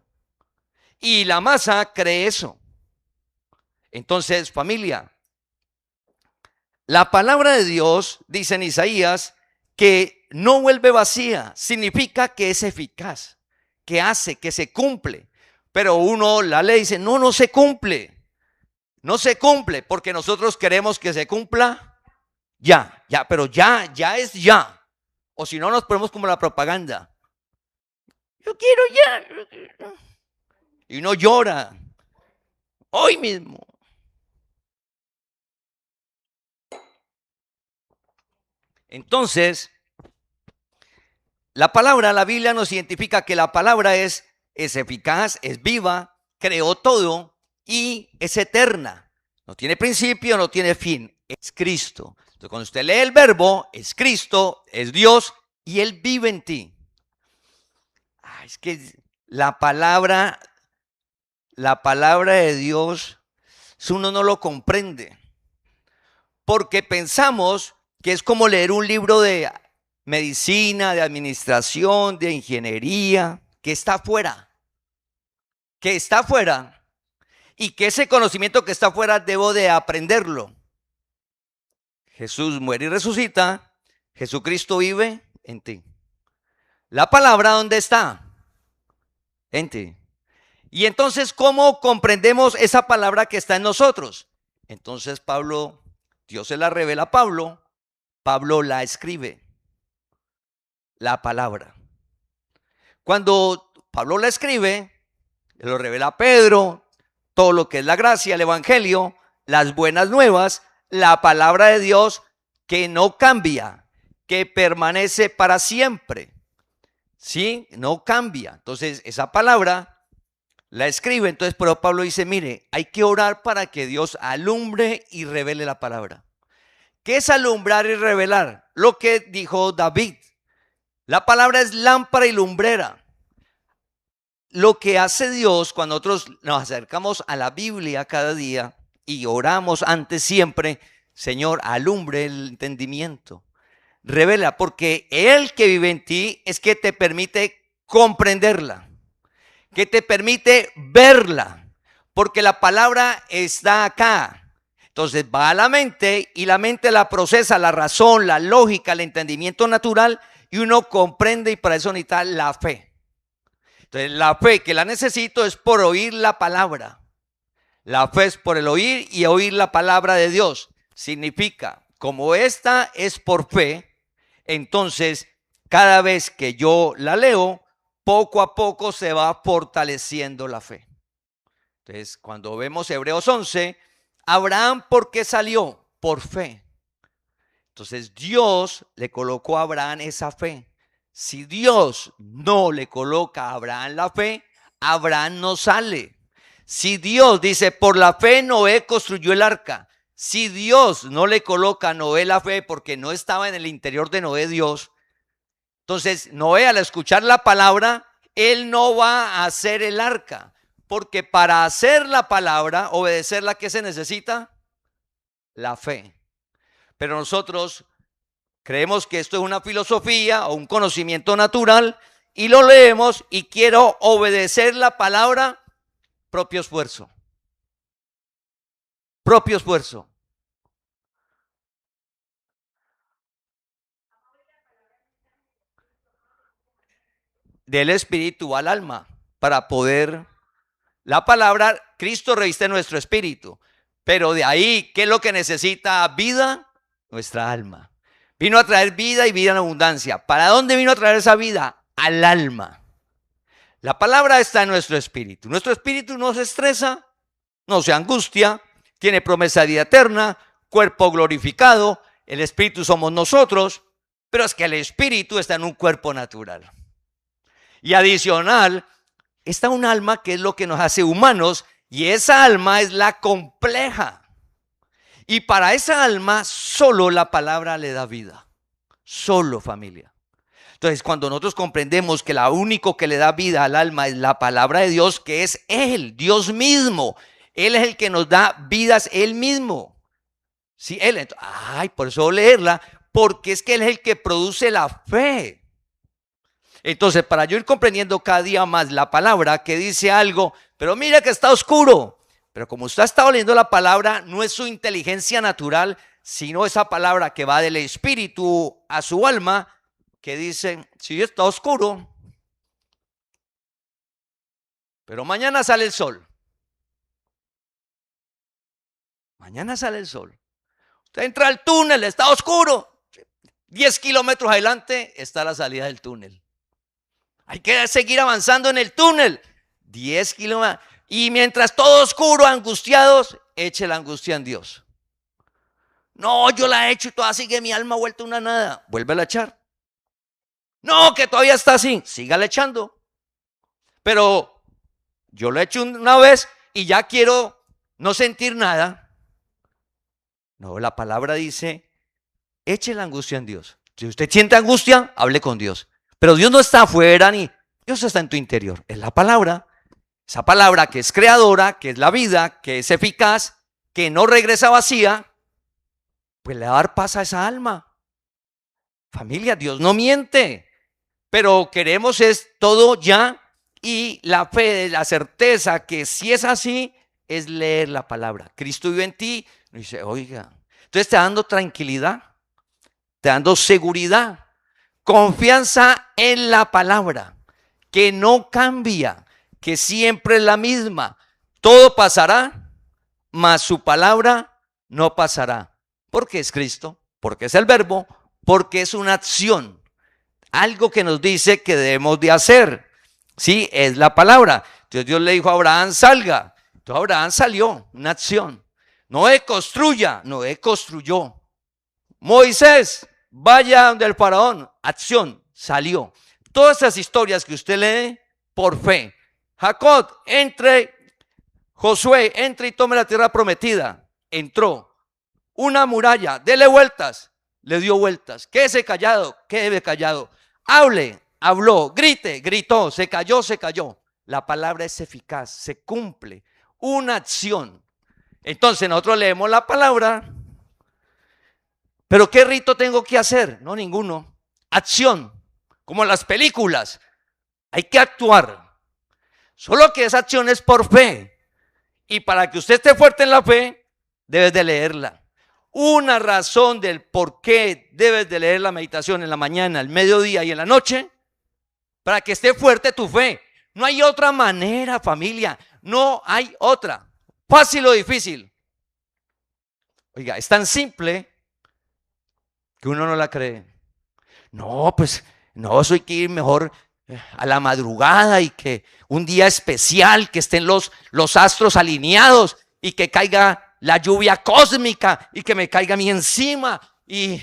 Y la masa cree eso. Entonces, familia, la palabra de Dios, dice en Isaías, que no vuelve vacía, significa que es eficaz, que hace, que se cumple. Pero uno la ley dice, no, no se cumple. No se cumple porque nosotros queremos que se cumpla ya, pero ya es ya. O si no, nos ponemos como la propaganda. Yo quiero ya. Y uno llora. Hoy mismo. Entonces, la Biblia nos identifica que la palabra es eficaz, es viva, creó todo y es eterna. No tiene principio, no tiene fin. Es Cristo. Entonces, cuando usted lee el verbo, es Cristo, es Dios y Él vive en ti. Es que la palabra de Dios, uno no lo comprende. Porque pensamos que es como leer un libro de medicina, de administración, de ingeniería, que está afuera. Y que ese conocimiento que está afuera debo de aprenderlo. Jesús muere y resucita. Jesucristo vive en ti. La palabra, ¿dónde está? En ti. Y entonces, ¿cómo comprendemos esa palabra que está en nosotros? Entonces Dios se la revela a Pablo, Pablo la escribe, la palabra. Cuando Pablo la escribe, lo revela a Pedro, todo lo que es la gracia, el evangelio, las buenas nuevas, la palabra de Dios que no cambia, que permanece para siempre. ¿Sí? No cambia. Entonces, esa palabra la escribe. Entonces, pero Pablo dice, mire, hay que orar para que Dios alumbre y revele la palabra. ¿Qué es alumbrar y revelar? Lo que dijo David. La palabra es lámpara y lumbrera. Lo que hace Dios cuando nosotros nos acercamos a la Biblia cada día y oramos antes siempre, Señor, alumbre el entendimiento. Revela, porque Él que vive en ti es que te permite comprenderla, que te permite verla, porque la palabra está acá. Entonces va a la mente y la mente la procesa, la razón, la lógica, el entendimiento natural y uno comprende y para eso necesita la fe. Entonces la fe que la necesito es por oír la palabra. La fe es por el oír y oír la palabra de Dios. Significa, como esta es por fe, entonces cada vez que yo la leo, poco a poco se va fortaleciendo la fe. Entonces cuando vemos Hebreos 11, Abraham, ¿por qué salió? Por fe. Entonces Dios le colocó a Abraham esa fe. Si Dios no le coloca a Abraham la fe, Abraham no sale. Si Dios dice, por la fe Noé construyó el arca. Si Dios no le coloca a Noé la fe porque no estaba en el interior de Noé Dios, entonces Noé al escuchar la palabra, él no va a hacer el arca. Porque para hacer la palabra, obedecerla, ¿qué se necesita? La fe. Pero nosotros creemos que esto es una filosofía o un conocimiento natural y lo leemos y quiero obedecer la palabra, propio esfuerzo. Propio esfuerzo. Del espíritu al alma para poder La palabra, Cristo reviste nuestro espíritu. Pero de ahí, ¿qué es lo que necesita vida? Nuestra alma. Vino a traer vida y vida en abundancia. ¿Para dónde vino a traer esa vida? Al alma. La palabra está en nuestro espíritu. Nuestro espíritu no se estresa, no se angustia, tiene promesa de vida eterna, cuerpo glorificado. El espíritu somos nosotros, pero es que el espíritu está en un cuerpo natural. Y adicional, está un alma que es lo que nos hace humanos, y esa alma es la compleja. Y para esa alma solo la palabra le da vida. Solo, familia. Entonces, cuando nosotros comprendemos que lo único que le da vida al alma es la palabra de Dios, que es Él, Dios mismo. Él es el que nos da vidas Él mismo. Sí, Él. Por eso leerla, porque es que Él es el que produce la fe. Entonces, para yo ir comprendiendo cada día más la palabra que dice algo, pero mira que está oscuro. Pero como usted ha estado leyendo la palabra, no es su inteligencia natural, sino esa palabra que va del espíritu a su alma, que dice, sí, está oscuro, pero mañana sale el sol. Mañana sale el sol. Usted entra al túnel, está oscuro. 10 kilómetros adelante está la salida del túnel. Hay que seguir avanzando en el túnel. 10 kilómetros. Y mientras todo oscuro, angustiados, eche la angustia en Dios. No, yo la he hecho y todavía sigue mi alma vuelta una nada. Vuélvela a echar. No, que todavía está así. Sígale echando. Pero yo lo he hecho una vez y ya quiero no sentir nada. No, la palabra dice, eche la angustia en Dios. Si usted siente angustia, hable con Dios. Pero Dios no está afuera ni Dios está en tu interior. Es la palabra. Esa palabra que es creadora, que es la vida, que es eficaz, que no regresa vacía, pues le va a dar paz a esa alma. Familia, Dios no miente, pero queremos es todo ya, y la fe, la certeza que si es así, es leer la palabra. Cristo vive en ti, y dice, oiga, entonces te dando tranquilidad, te dando seguridad, confianza en la palabra, que no cambia, que siempre es la misma. Todo pasará, mas su palabra no pasará. Porque es Cristo, porque es el verbo, porque es una acción. Algo que nos dice que debemos de hacer. Sí, es la palabra. Entonces Dios le dijo a Abraham, salga. Entonces Abraham salió, una acción. Noé construya, Noé construyó. Moisés, vaya donde el faraón, acción, salió. Todas esas historias que usted lee, por fe. Jacob, Josué, entre y tome la tierra prometida. Entró. Una muralla, dele vueltas. Le dio vueltas. Quédese callado, quédese callado. Hable, habló. Grite, gritó. Se cayó, se cayó. La palabra es eficaz, se cumple. Una acción. Entonces nosotros leemos la palabra. ¿Pero qué rito tengo que hacer? No, ninguno. Acción. Como en las películas. Hay que actuar. Solo que esa acción es por fe. Y para que usted esté fuerte en la fe, debes de leerla. Una razón del por qué debes de leer la meditación en la mañana, al mediodía y en la noche, para que esté fuerte tu fe. No hay otra manera, familia. No hay otra. Fácil o difícil. Oiga, es tan simple que uno no la cree. No, pues, no, eso hay que ir mejor a la madrugada y que un día especial, que estén los astros alineados y que caiga la lluvia cósmica y que me caiga a mí encima y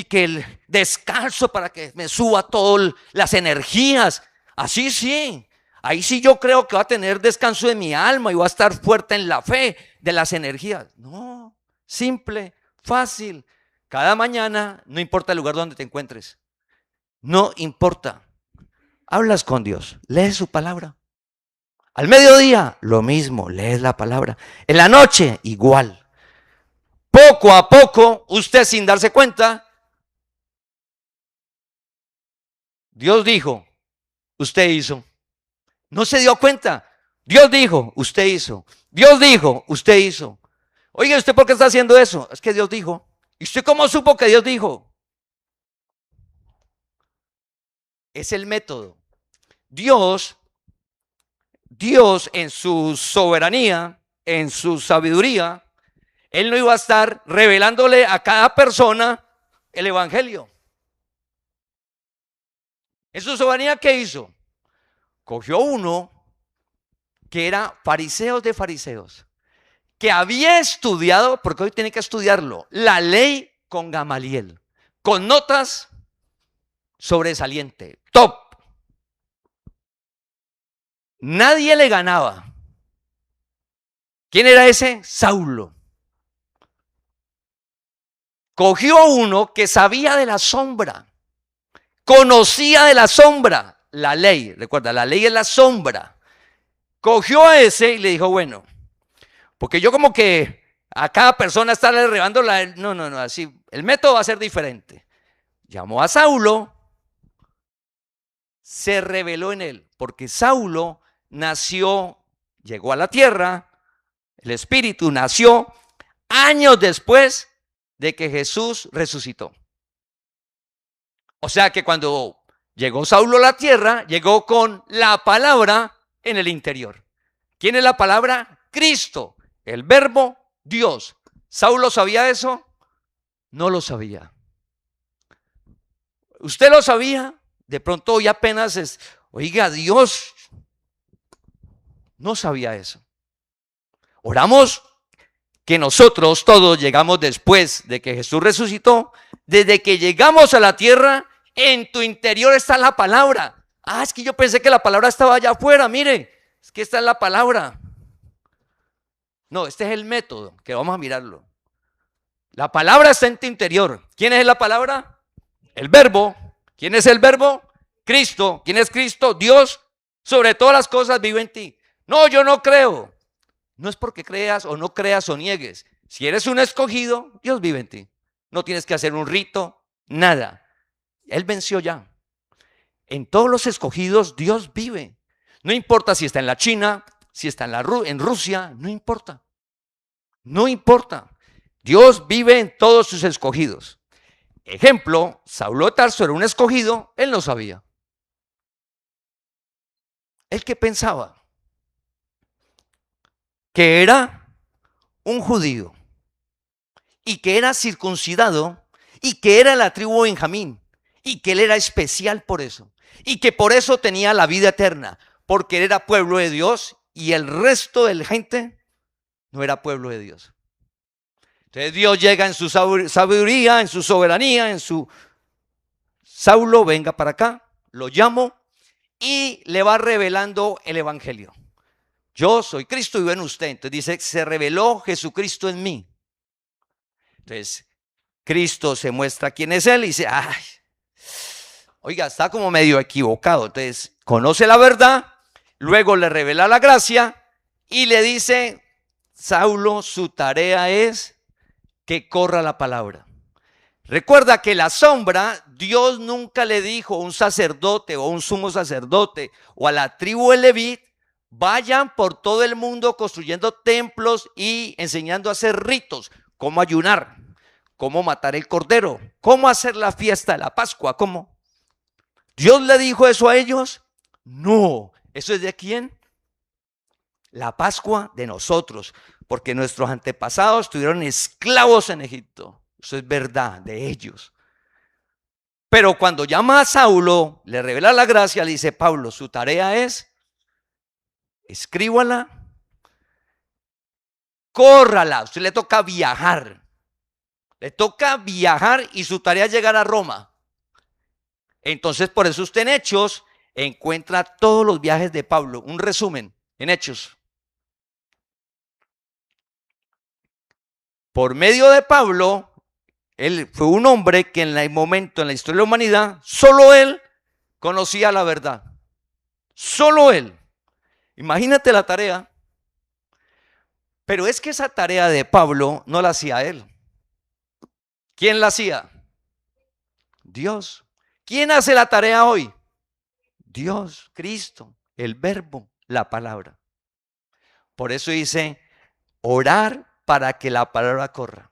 que el descanso para que me suba todas las energías. Así sí, ahí sí yo creo que va a tener descanso de mi alma y va a estar fuerte en la fe de las energías. No, simple, fácil. Cada mañana, no importa el lugar donde te encuentres, no importa. Hablas con Dios, lees su palabra. Al mediodía, lo mismo, lees la palabra. En la noche, igual. Poco a poco, usted sin darse cuenta, Dios dijo, usted hizo. No se dio cuenta. Dios dijo, usted hizo. Dios dijo, usted hizo. Oiga, ¿usted por qué está haciendo eso? Es que Dios dijo. ¿Y usted cómo supo que Dios dijo? Es el método. Dios Dios en su soberanía, en su sabiduría, Él no iba a estar revelándole a cada persona el evangelio. En su soberanía, ¿qué hizo? Cogió uno que era fariseos de fariseos, que había estudiado, porque hoy tiene que estudiarlo, la ley con Gamaliel, con notas sobresaliente, top. Nadie le ganaba. ¿Quién era ese? Saulo. Cogió a uno que sabía de la sombra, conocía de la sombra, la ley, recuerda, la ley es la sombra. Cogió a ese y le dijo, bueno, porque yo como que a cada persona estarle rebando no, así, el método va a ser diferente. Llamó a Saulo, se reveló en él, porque Saulo nació, llegó a la tierra, el Espíritu nació años después de que Jesús resucitó. O sea que cuando llegó Saulo a la tierra, llegó con la palabra en el interior. ¿Quién es la palabra? Cristo, el verbo Dios. ¿Saulo sabía eso? No lo sabía. ¿Usted lo sabía? De pronto hoy apenas es, oiga, Dios no sabía eso. Oramos que nosotros todos llegamos después de que Jesús resucitó. Desde que llegamos a la tierra, en tu interior está la palabra. Ah, es que yo pensé que la palabra estaba allá afuera, mire, es que esta es la palabra. No, este es el método, que vamos a mirarlo. La palabra está en tu interior. ¿Quién es la palabra? El verbo. ¿Quién es el verbo? Cristo. ¿Quién es Cristo? Dios. Sobre todas las cosas vive en ti. No, yo no creo. No es porque creas o no creas o niegues. Si eres un escogido, Dios vive en ti. No tienes que hacer un rito, nada. Él venció ya. En todos los escogidos Dios vive. No importa si está en la China, si está en Rusia, no importa. No importa. Dios vive en todos sus escogidos. Ejemplo, Saulo de Tarso era un escogido, él no sabía. ¿Él qué pensaba? Que era un judío y que era circuncidado y que era la tribu de Benjamín y que él era especial por eso y que por eso tenía la vida eterna, porque él era pueblo de Dios y el resto de la gente no era pueblo de Dios. Entonces Dios llega en su sabiduría, en su soberanía, en su... Saulo, venga para acá, lo llamo y le va revelando el evangelio. Yo soy Cristo y vivo en usted. Entonces dice, se reveló Jesucristo en mí. Entonces, Cristo se muestra quién es Él y dice, ay, oiga, está como medio equivocado. Entonces, conoce la verdad, luego le revela la gracia y le dice, Saulo, su tarea es que corra la palabra. Recuerda que la sombra, Dios nunca le dijo a un sacerdote o a un sumo sacerdote o a la tribu de Leví, vayan por todo el mundo construyendo templos y enseñando a hacer ritos, cómo ayunar, cómo matar el cordero, cómo hacer la fiesta de la Pascua, cómo. ¿Dios le dijo eso a ellos? No. ¿Eso es de quién? La Pascua de nosotros, porque nuestros antepasados estuvieron esclavos en Egipto. Eso es verdad, de ellos. Pero cuando llama a Saulo, le revela la gracia, le dice, Pablo, su tarea es, escríbala, córrala. A usted le toca viajar. Le toca viajar y su tarea es llegar a Roma. Entonces, por eso usted en Hechos encuentra todos los viajes de Pablo. Un resumen en Hechos. Por medio de Pablo, él fue un hombre que en el momento, en la historia de la humanidad, solo él conocía la verdad. Solo él. Imagínate la tarea. Pero es que esa tarea de Pablo no la hacía él. ¿Quién la hacía? Dios. ¿Quién hace la tarea hoy? Dios, Cristo, el verbo, la palabra. Por eso dice, orar para que la palabra corra.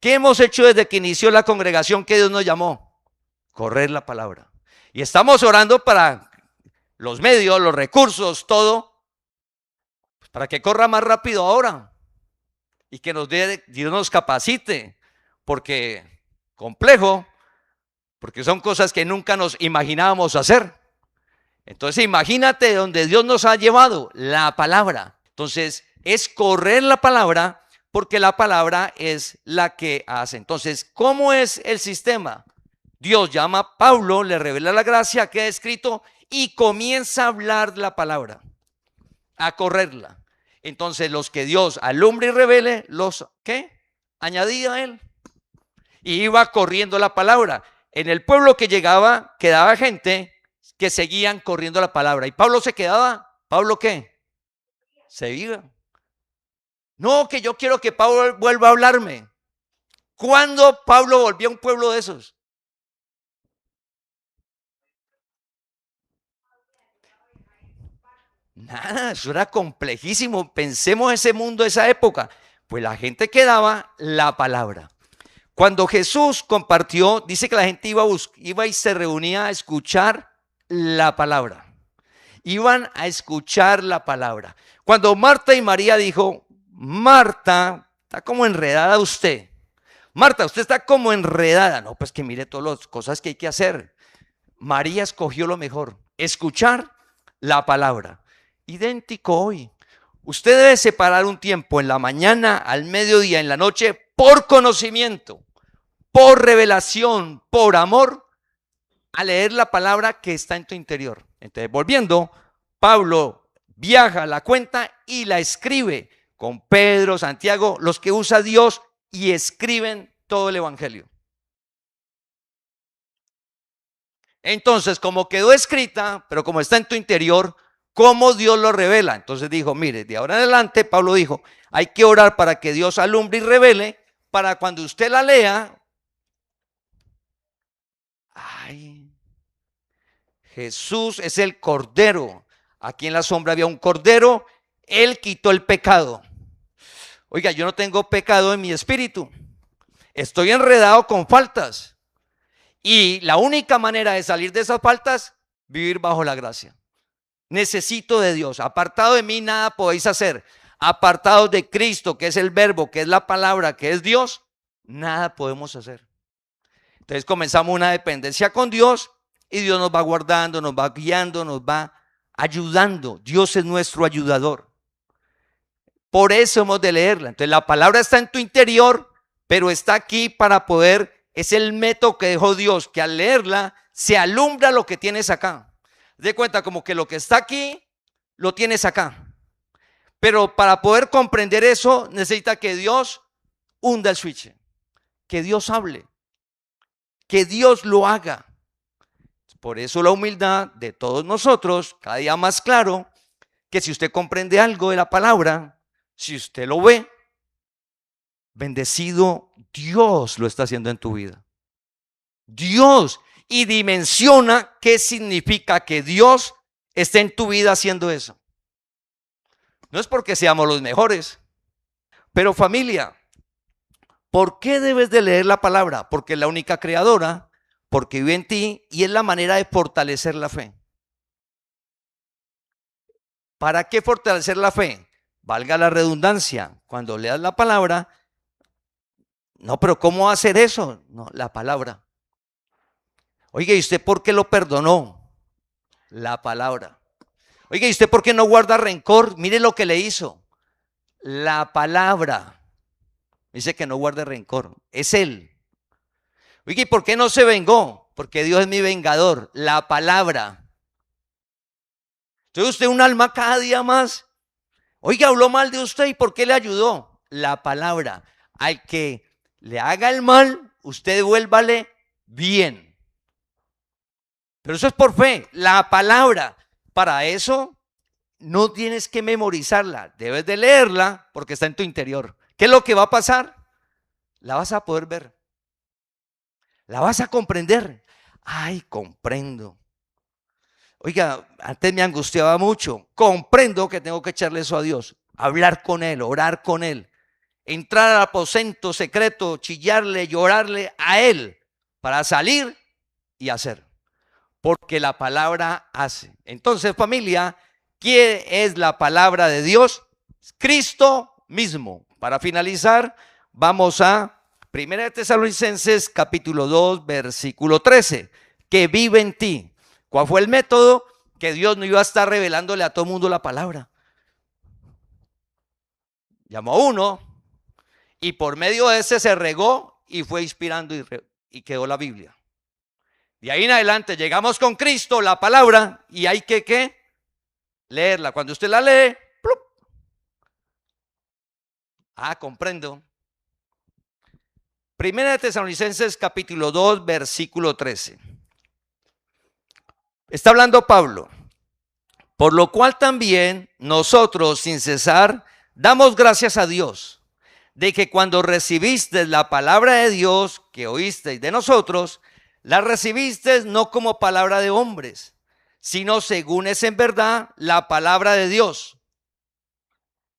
¿Qué hemos hecho desde que inició la congregación que Dios nos llamó? Correr la palabra. Y estamos orando para los medios, los recursos, todo, pues para que corra más rápido ahora y que Dios nos capacite, porque complejo, porque son cosas que nunca nos imaginábamos hacer. Entonces imagínate donde Dios nos ha llevado, la palabra. Entonces es correr la palabra, porque la palabra es la que hace. Entonces, ¿cómo es el sistema? Dios llama a Pablo, le revela la gracia que ha escrito y comienza a hablar la palabra, a correrla. Entonces los que Dios alumbre y revele, los ¿qué? Añadía a él. Y iba corriendo la palabra. En el pueblo que llegaba, quedaba gente que seguían corriendo la palabra. Y Pablo se quedaba. ¿Pablo qué? Se iba. No, que yo quiero que Pablo vuelva a hablarme. ¿Cuándo Pablo volvió a un pueblo de esos? Nada, eso era complejísimo. Pensemos ese mundo, esa época. Pues la gente quedaba la palabra. Cuando Jesús compartió, dice que la gente iba y se reunía a escuchar la palabra. Iban a escuchar la palabra. Cuando Marta y María dijo, Marta, está como enredada usted. Marta, usted está como enredada. No, pues que mire todas las cosas que hay que hacer. María escogió lo mejor, escuchar la palabra. Idéntico hoy. Usted debe separar un tiempo en la mañana, al mediodía, en la noche, por conocimiento, por revelación, por amor, a leer la palabra que está en tu interior. Entonces, volviendo, Pablo viaja, la cuenta y la escribe con Pedro, Santiago, los que usa Dios, y escriben todo el evangelio. Entonces, como quedó escrita, pero como está en tu interior, ¿cómo Dios lo revela? Entonces dijo, mire, de ahora en adelante, Pablo dijo, hay que orar para que Dios alumbre y revele, para cuando usted la lea, ay, Jesús es el Cordero. Aquí en la sombra había un Cordero, Él quitó el pecado. Oiga, yo no tengo pecado en mi espíritu, estoy enredado con faltas. Y la única manera de salir de esas faltas, vivir bajo la gracia. Necesito de Dios. Apartado de mí nada podéis hacer. Apartado de Cristo, que es el verbo, que es la palabra, que es Dios, nada podemos hacer. Entonces comenzamos una dependencia con Dios y Dios nos va guardando, nos va guiando, nos va ayudando. Dios es nuestro ayudador. Por eso hemos de leerla. Entonces la palabra está en tu interior, pero está aquí para poder, es el método que dejó Dios, que al leerla se alumbra lo que tienes acá. De cuenta como que lo que está aquí, lo tienes acá. Pero para poder comprender eso, necesita que Dios hunda el switch, que Dios hable, que Dios lo haga. Por eso la humildad de todos nosotros, cada día más claro, que si usted comprende algo de la palabra, si usted lo ve, bendecido, Dios lo está haciendo en tu vida. Dios, y dimensiona qué significa que Dios esté en tu vida haciendo eso. No es porque seamos los mejores, pero familia, ¿por qué debes de leer la palabra? Porque es la única creadora, porque vive en ti y es la manera de fortalecer la fe. ¿Para qué fortalecer la fe? Valga la redundancia, cuando leas la palabra, no, pero ¿cómo hacer eso? No, la palabra. Oiga, ¿y usted por qué lo perdonó? La palabra. Oiga, ¿y usted por qué no guarda rencor? Mire lo que le hizo. La palabra. Dice que no guarde rencor. Es Él. Oiga, ¿y por qué no se vengó? Porque Dios es mi vengador. La palabra. Entonces usted un alma cada día más. Oiga, habló mal de usted, ¿y por qué le ayudó? La palabra. Al que le haga el mal, usted devuélvale bien. Pero eso es por fe. La palabra. Para eso no tienes que memorizarla. Debes de leerla porque está en tu interior. ¿Qué es lo que va a pasar? La vas a poder ver. La vas a comprender. Ay, comprendo. Oiga, antes me angustiaba mucho. Comprendo que tengo que echarle eso a Dios. Hablar con Él, orar con Él. Entrar al aposento secreto, chillarle, llorarle a Él para salir y hacer. porque la palabra hace. Entonces, familia, ¿qué es la palabra de Dios? Cristo mismo. Para finalizar, vamos a 1 Tesalonicenses capítulo 2, versículo 13, que vive en ti. ¿Cuál fue el método? Que Dios no iba a estar revelándole a todo el mundo la palabra. Llamó a uno y por medio de ese se regó y fue inspirando y quedó la Biblia. De ahí en adelante llegamos con Cristo, la palabra, y hay que ¿qué? Leerla. Cuando usted la lee, ¡plup! Comprendo. 1 Tesalonicenses capítulo 2, versículo 13. Está hablando Pablo. Por lo cual también nosotros sin cesar damos gracias a Dios de que cuando recibiste la palabra de Dios que oísteis de nosotros, la recibiste no como palabra de hombres, sino según es en verdad la palabra de Dios.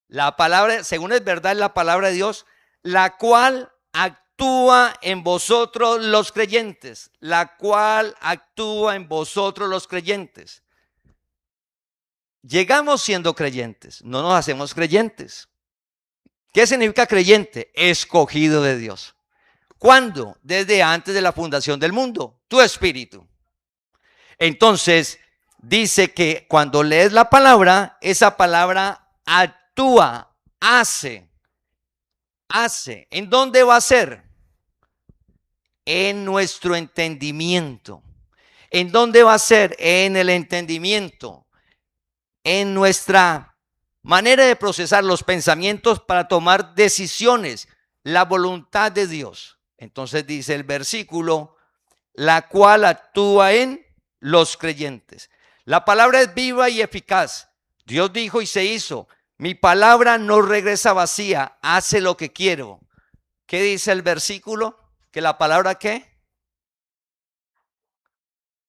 La palabra, según es verdad, la palabra de Dios, la cual actúa en vosotros los creyentes, la cual actúa en vosotros los creyentes. Llegamos siendo creyentes, no nos hacemos creyentes. ¿Qué significa creyente? Escogido de Dios. ¿Cuándo? Desde antes de la fundación del mundo, tu espíritu. Entonces, dice que cuando lees la palabra, esa palabra actúa, hace. ¿En dónde va a ser? En nuestro entendimiento. ¿En dónde va a ser? En el entendimiento. En nuestra manera de procesar los pensamientos para tomar decisiones, la voluntad de Dios. Entonces dice el versículo, la cual actúa en los creyentes. La palabra es viva y eficaz. Dios dijo y se hizo. Mi palabra no regresa vacía, hace lo que quiero. ¿Qué dice el versículo? Que la palabra ¿qué?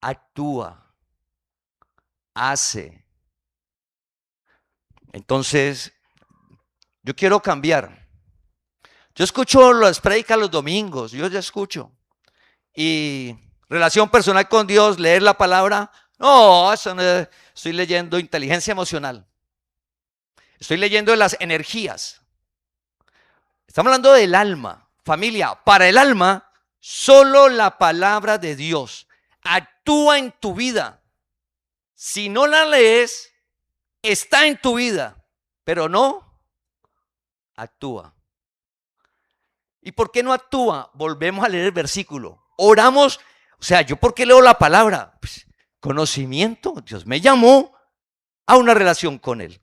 Actúa, hace. Entonces, yo quiero cambiar. Yo escucho las prédicas los domingos, yo ya escucho. Y relación personal con Dios, leer la palabra, no, eso no es, estoy leyendo inteligencia emocional. Estoy leyendo de las energías. Estamos hablando del alma. Familia, para el alma, solo la palabra de Dios actúa en tu vida. Si no la lees, está en tu vida, pero no actúa. ¿Y por qué no actúa? Volvemos a leer el versículo. Oramos, o sea, ¿yo por qué leo la palabra? Pues, conocimiento. Dios me llamó a una relación con Él.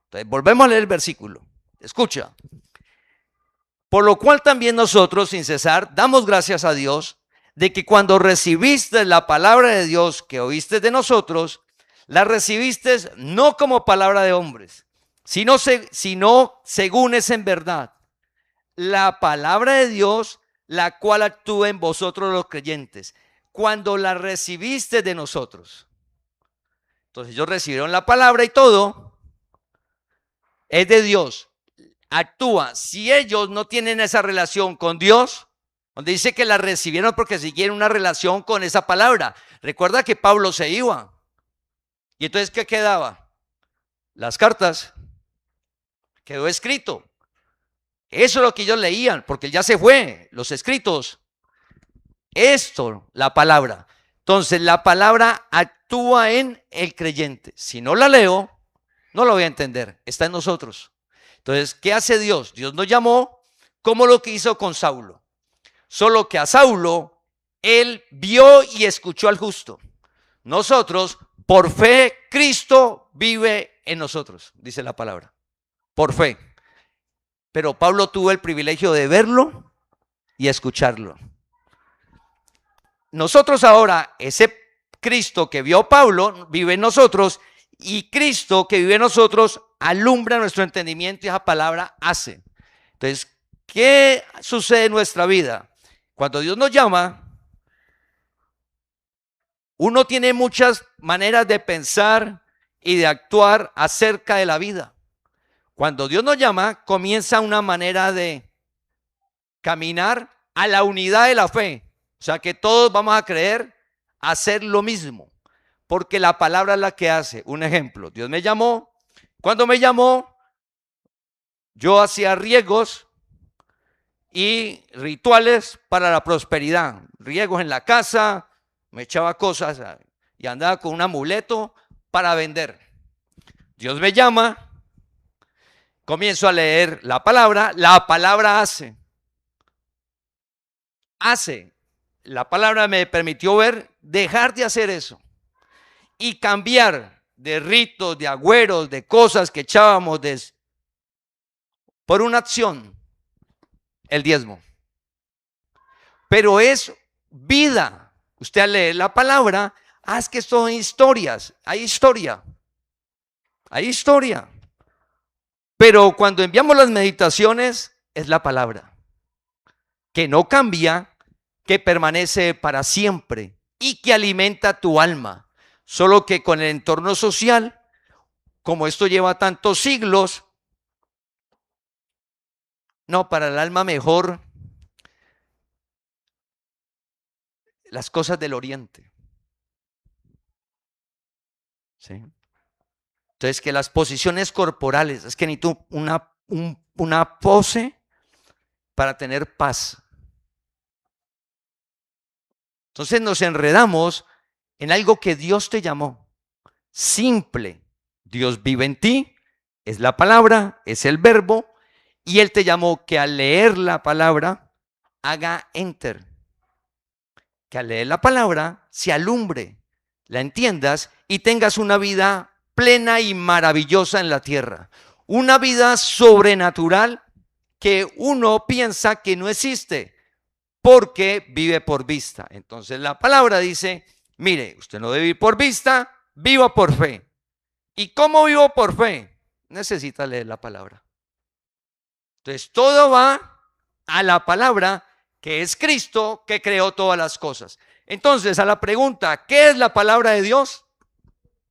Entonces, volvemos a leer el versículo. Escucha. Por lo cual también nosotros, sin cesar, damos gracias a Dios de que cuando recibiste la palabra de Dios que oíste de nosotros, la recibiste no como palabra de hombres, sino según es en verdad la palabra de Dios, la cual actúa en vosotros los creyentes. Cuando la recibiste de nosotros. Entonces ellos recibieron la palabra y todo es de Dios. Actúa. Si ellos no tienen esa relación con Dios, donde dice que la recibieron porque siguieron una relación con esa palabra. Recuerda que Pablo se iba. Y entonces, ¿qué quedaba? Las cartas. Quedó escrito. Eso es lo que ellos leían, porque ya se fue, los escritos. Esto, la palabra. Entonces, la palabra actúa en el creyente. Si no la leo, no lo voy a entender. Está en nosotros. Entonces, ¿qué hace Dios? Dios nos llamó como lo que hizo con Saulo. Solo que a Saulo, él vio y escuchó al justo. Nosotros, por fe, Cristo vive en nosotros, dice la palabra. Por fe. Pero Pablo tuvo el privilegio de verlo y escucharlo. Nosotros ahora, ese Cristo que vio Pablo, vive en nosotros, y Cristo que vive en nosotros alumbra nuestro entendimiento y esa palabra hace. Entonces, ¿qué sucede en nuestra vida? Cuando Dios nos llama, uno tiene muchas maneras de pensar y de actuar acerca de la vida. Cuando Dios nos llama, comienza una manera de caminar a la unidad de la fe. O sea que todos vamos a creer hacer lo mismo. porque la palabra es la que hace. Un ejemplo, Dios me llamó. Cuando me llamó, yo hacía riegos y rituales para la prosperidad. Riegos en la casa, me echaba cosas y andaba con un amuleto para vender. Dios me llama, comienzo a leer la palabra hace. La palabra me permitió dejar de hacer eso y cambiar de ritos, de agüeros, de cosas que echábamos por una acción, el diezmo. Pero es vida. Usted al leer la palabra, es que son historias, hay historia. Pero cuando enviamos las meditaciones, es la palabra, que no cambia, que permanece para siempre y que alimenta tu alma. Solo que con el entorno social, como esto lleva tantos siglos, no, para el alma mejor las cosas del oriente. ¿Sí? Entonces, que las posiciones corporales, es que necesito una pose para tener paz. Entonces nos enredamos en algo que Dios te llamó. Simple. Dios vive en ti, es la palabra, es el verbo, y Él te llamó que al leer la palabra, haga enter. Que al leer la palabra, se alumbre, la entiendas y tengas una vida plena y maravillosa en la tierra. Una vida sobrenatural que uno piensa que no existe porque vive por vista. Entonces la palabra dice, mire, usted no debe vivir por vista, viva por fe. ¿Y cómo vivo por fe? Necesita leer la palabra. Entonces todo va a la palabra que es Cristo que creó todas las cosas. Entonces a la pregunta, ¿qué es la palabra de Dios?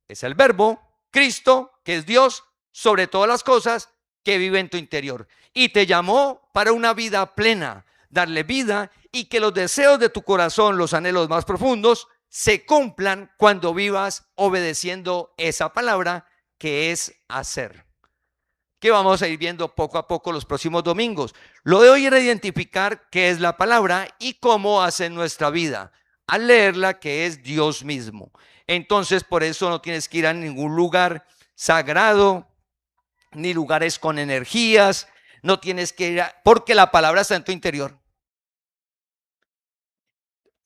Es el verbo, Cristo, que es Dios sobre todas las cosas, que vive en tu interior. Y te llamó para una vida plena, darle vida y que los deseos de tu corazón, los anhelos más profundos, se cumplan cuando vivas obedeciendo esa palabra que es hacer. Que vamos a ir viendo poco a poco los próximos domingos. Lo de hoy era identificar qué es la palabra y cómo hace nuestra vida al leerla, que es Dios mismo. Entonces, por eso no tienes que ir a ningún lugar sagrado, ni lugares con energías, no tienes que ir porque la palabra está en tu interior.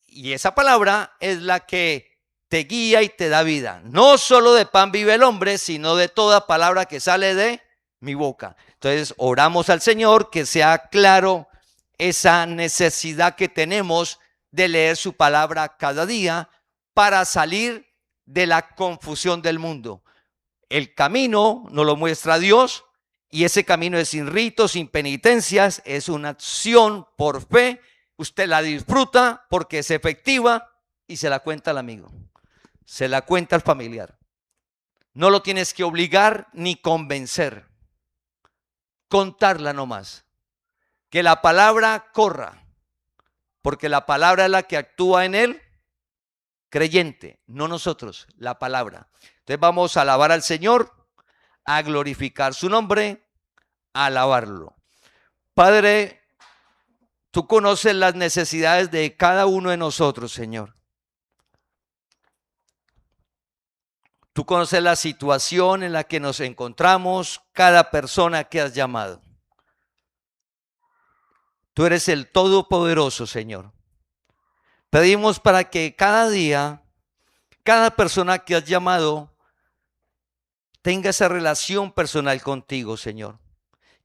Y esa palabra es la que te guía y te da vida. No solo de pan vive el hombre, sino de toda palabra que sale de mi boca. Entonces oramos al Señor que sea claro esa necesidad que tenemos de leer su palabra cada día para salir de la confusión del mundo. El camino nos lo muestra Dios y ese camino es sin ritos, sin penitencias, es una acción por fe. Usted la disfruta porque es efectiva y se la cuenta al amigo, se la cuenta al familiar. No lo tienes que obligar ni convencer, contarla nomás. Que la palabra corra, porque la palabra es la que actúa en él, creyente, no nosotros, la palabra. Entonces vamos a alabar al Señor, a glorificar su nombre, a alabarlo. Padre, tú conoces las necesidades de cada uno de nosotros, Señor. Tú conoces la situación en la que nos encontramos, cada persona que has llamado. Tú eres el Todopoderoso, Señor. Pedimos para que cada día, cada persona que has llamado tenga esa relación personal contigo, Señor.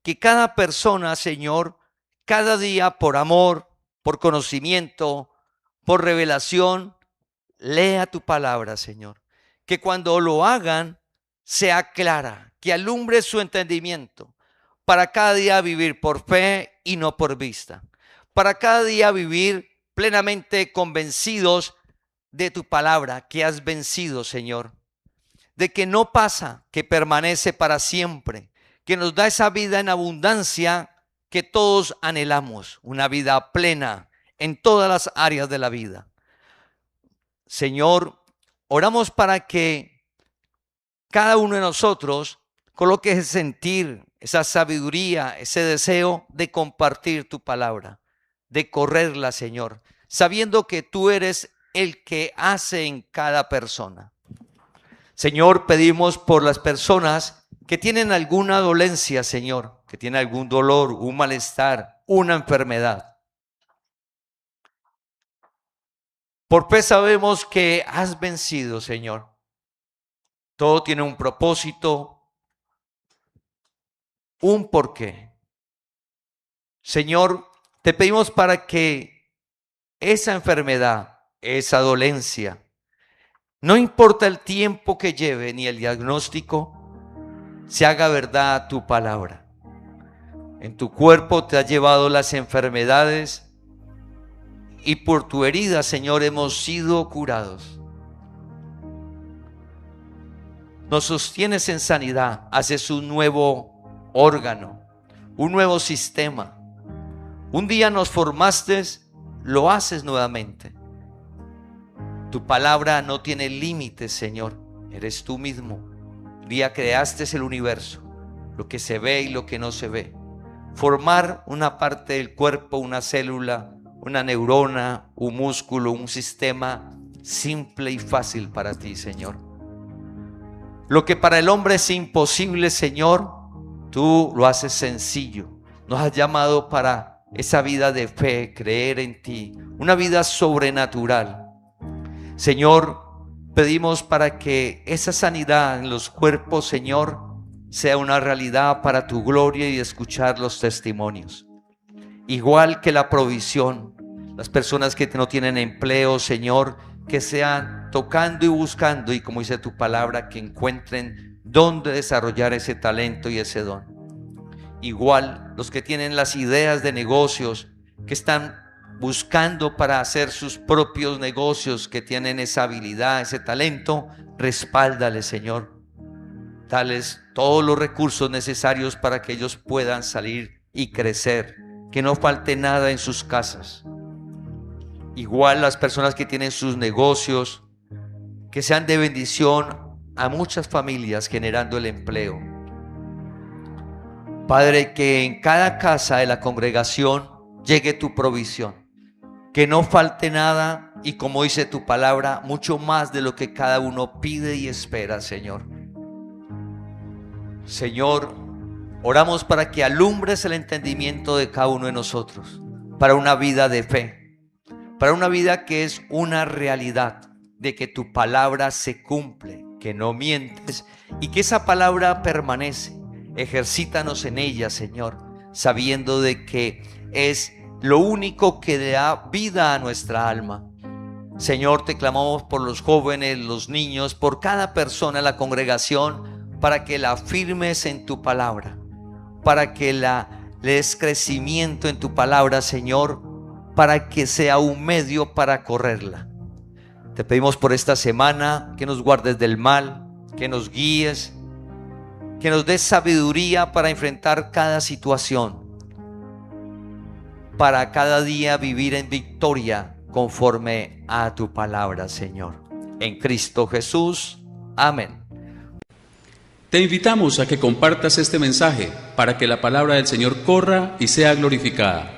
Que cada persona, Señor, cada día por amor, por conocimiento, por revelación, lea tu palabra, Señor. Que cuando lo hagan sea clara, que alumbre su entendimiento para cada día vivir por fe y no por vista. Para cada día vivir plenamente convencidos de tu palabra que has vencido, Señor. De que no pasa, que permanece para siempre, que nos da esa vida en abundancia que todos anhelamos, una vida plena en todas las áreas de la vida. Señor, Oramos para que cada uno de nosotros coloque ese sentir, esa sabiduría, ese deseo de compartir tu palabra, de correrla, Señor, sabiendo que tú eres el que hace en cada persona. Señor, pedimos por las personas que tienen alguna dolencia, Señor, que tienen algún dolor, un malestar, una enfermedad. Por fe sabemos que has vencido, Señor. Todo tiene un propósito, un porqué. Señor, te pedimos para que esa enfermedad, esa dolencia, no importa el tiempo que lleve ni el diagnóstico, se haga verdad tu palabra. En tu cuerpo te has llevado las enfermedades y por tu herida, Señor, hemos sido curados. Nos sostienes en sanidad, haces un nuevo órgano, un nuevo sistema. Un día nos formaste, lo haces nuevamente. Tu palabra no tiene límites, Señor. Eres tú mismo. Un día creaste el universo, lo que se ve y lo que no se ve. Formar una parte del cuerpo, una célula, una neurona, un músculo, un sistema simple y fácil para ti, Señor. Lo que para el hombre es imposible, Señor, tú lo haces sencillo. Nos has llamado para esa vida de fe, creer en ti, una vida sobrenatural. Señor, pedimos para que esa sanidad en los cuerpos, Señor, sea una realidad para tu gloria y escuchar los testimonios. Igual que la provisión, las personas que no tienen empleo, Señor, que sean tocando y buscando, y como dice tu palabra, que encuentren dónde desarrollar ese talento y ese don. Igual los que tienen las ideas de negocios, que están buscando para hacer sus propios negocios, que tienen esa habilidad, ese talento, respáldales, Señor. Dales todos los recursos necesarios para que ellos puedan salir y crecer, que no falte nada en sus casas. Igual las personas que tienen sus negocios, que sean de bendición a muchas familias, generando el empleo. Padre, que en cada casa de la congregación llegue tu provisión, que no falte nada y, como dice tu palabra, mucho más de lo que cada uno pide y espera, Señor. Señor, oramos para que alumbres el entendimiento de cada uno de nosotros, para una vida de fe, para una vida que es una realidad de que tu palabra se cumple, que no mientes y que esa palabra permanece. Ejercítanos en ella, Señor, sabiendo de que es lo único que da vida a nuestra alma. Señor, te clamamos por los jóvenes, los niños, por cada persona en la congregación, para que la afirmes en tu palabra, para que le des crecimiento en tu palabra, Señor, para que sea un medio para correrla. Te pedimos por esta semana que nos guardes del mal, que nos guíes, que nos des sabiduría para enfrentar cada situación, para cada día vivir en victoria conforme a tu palabra, Señor. En Cristo Jesús. Amén. Te invitamos a que compartas este mensaje para que la palabra del Señor corra y sea glorificada.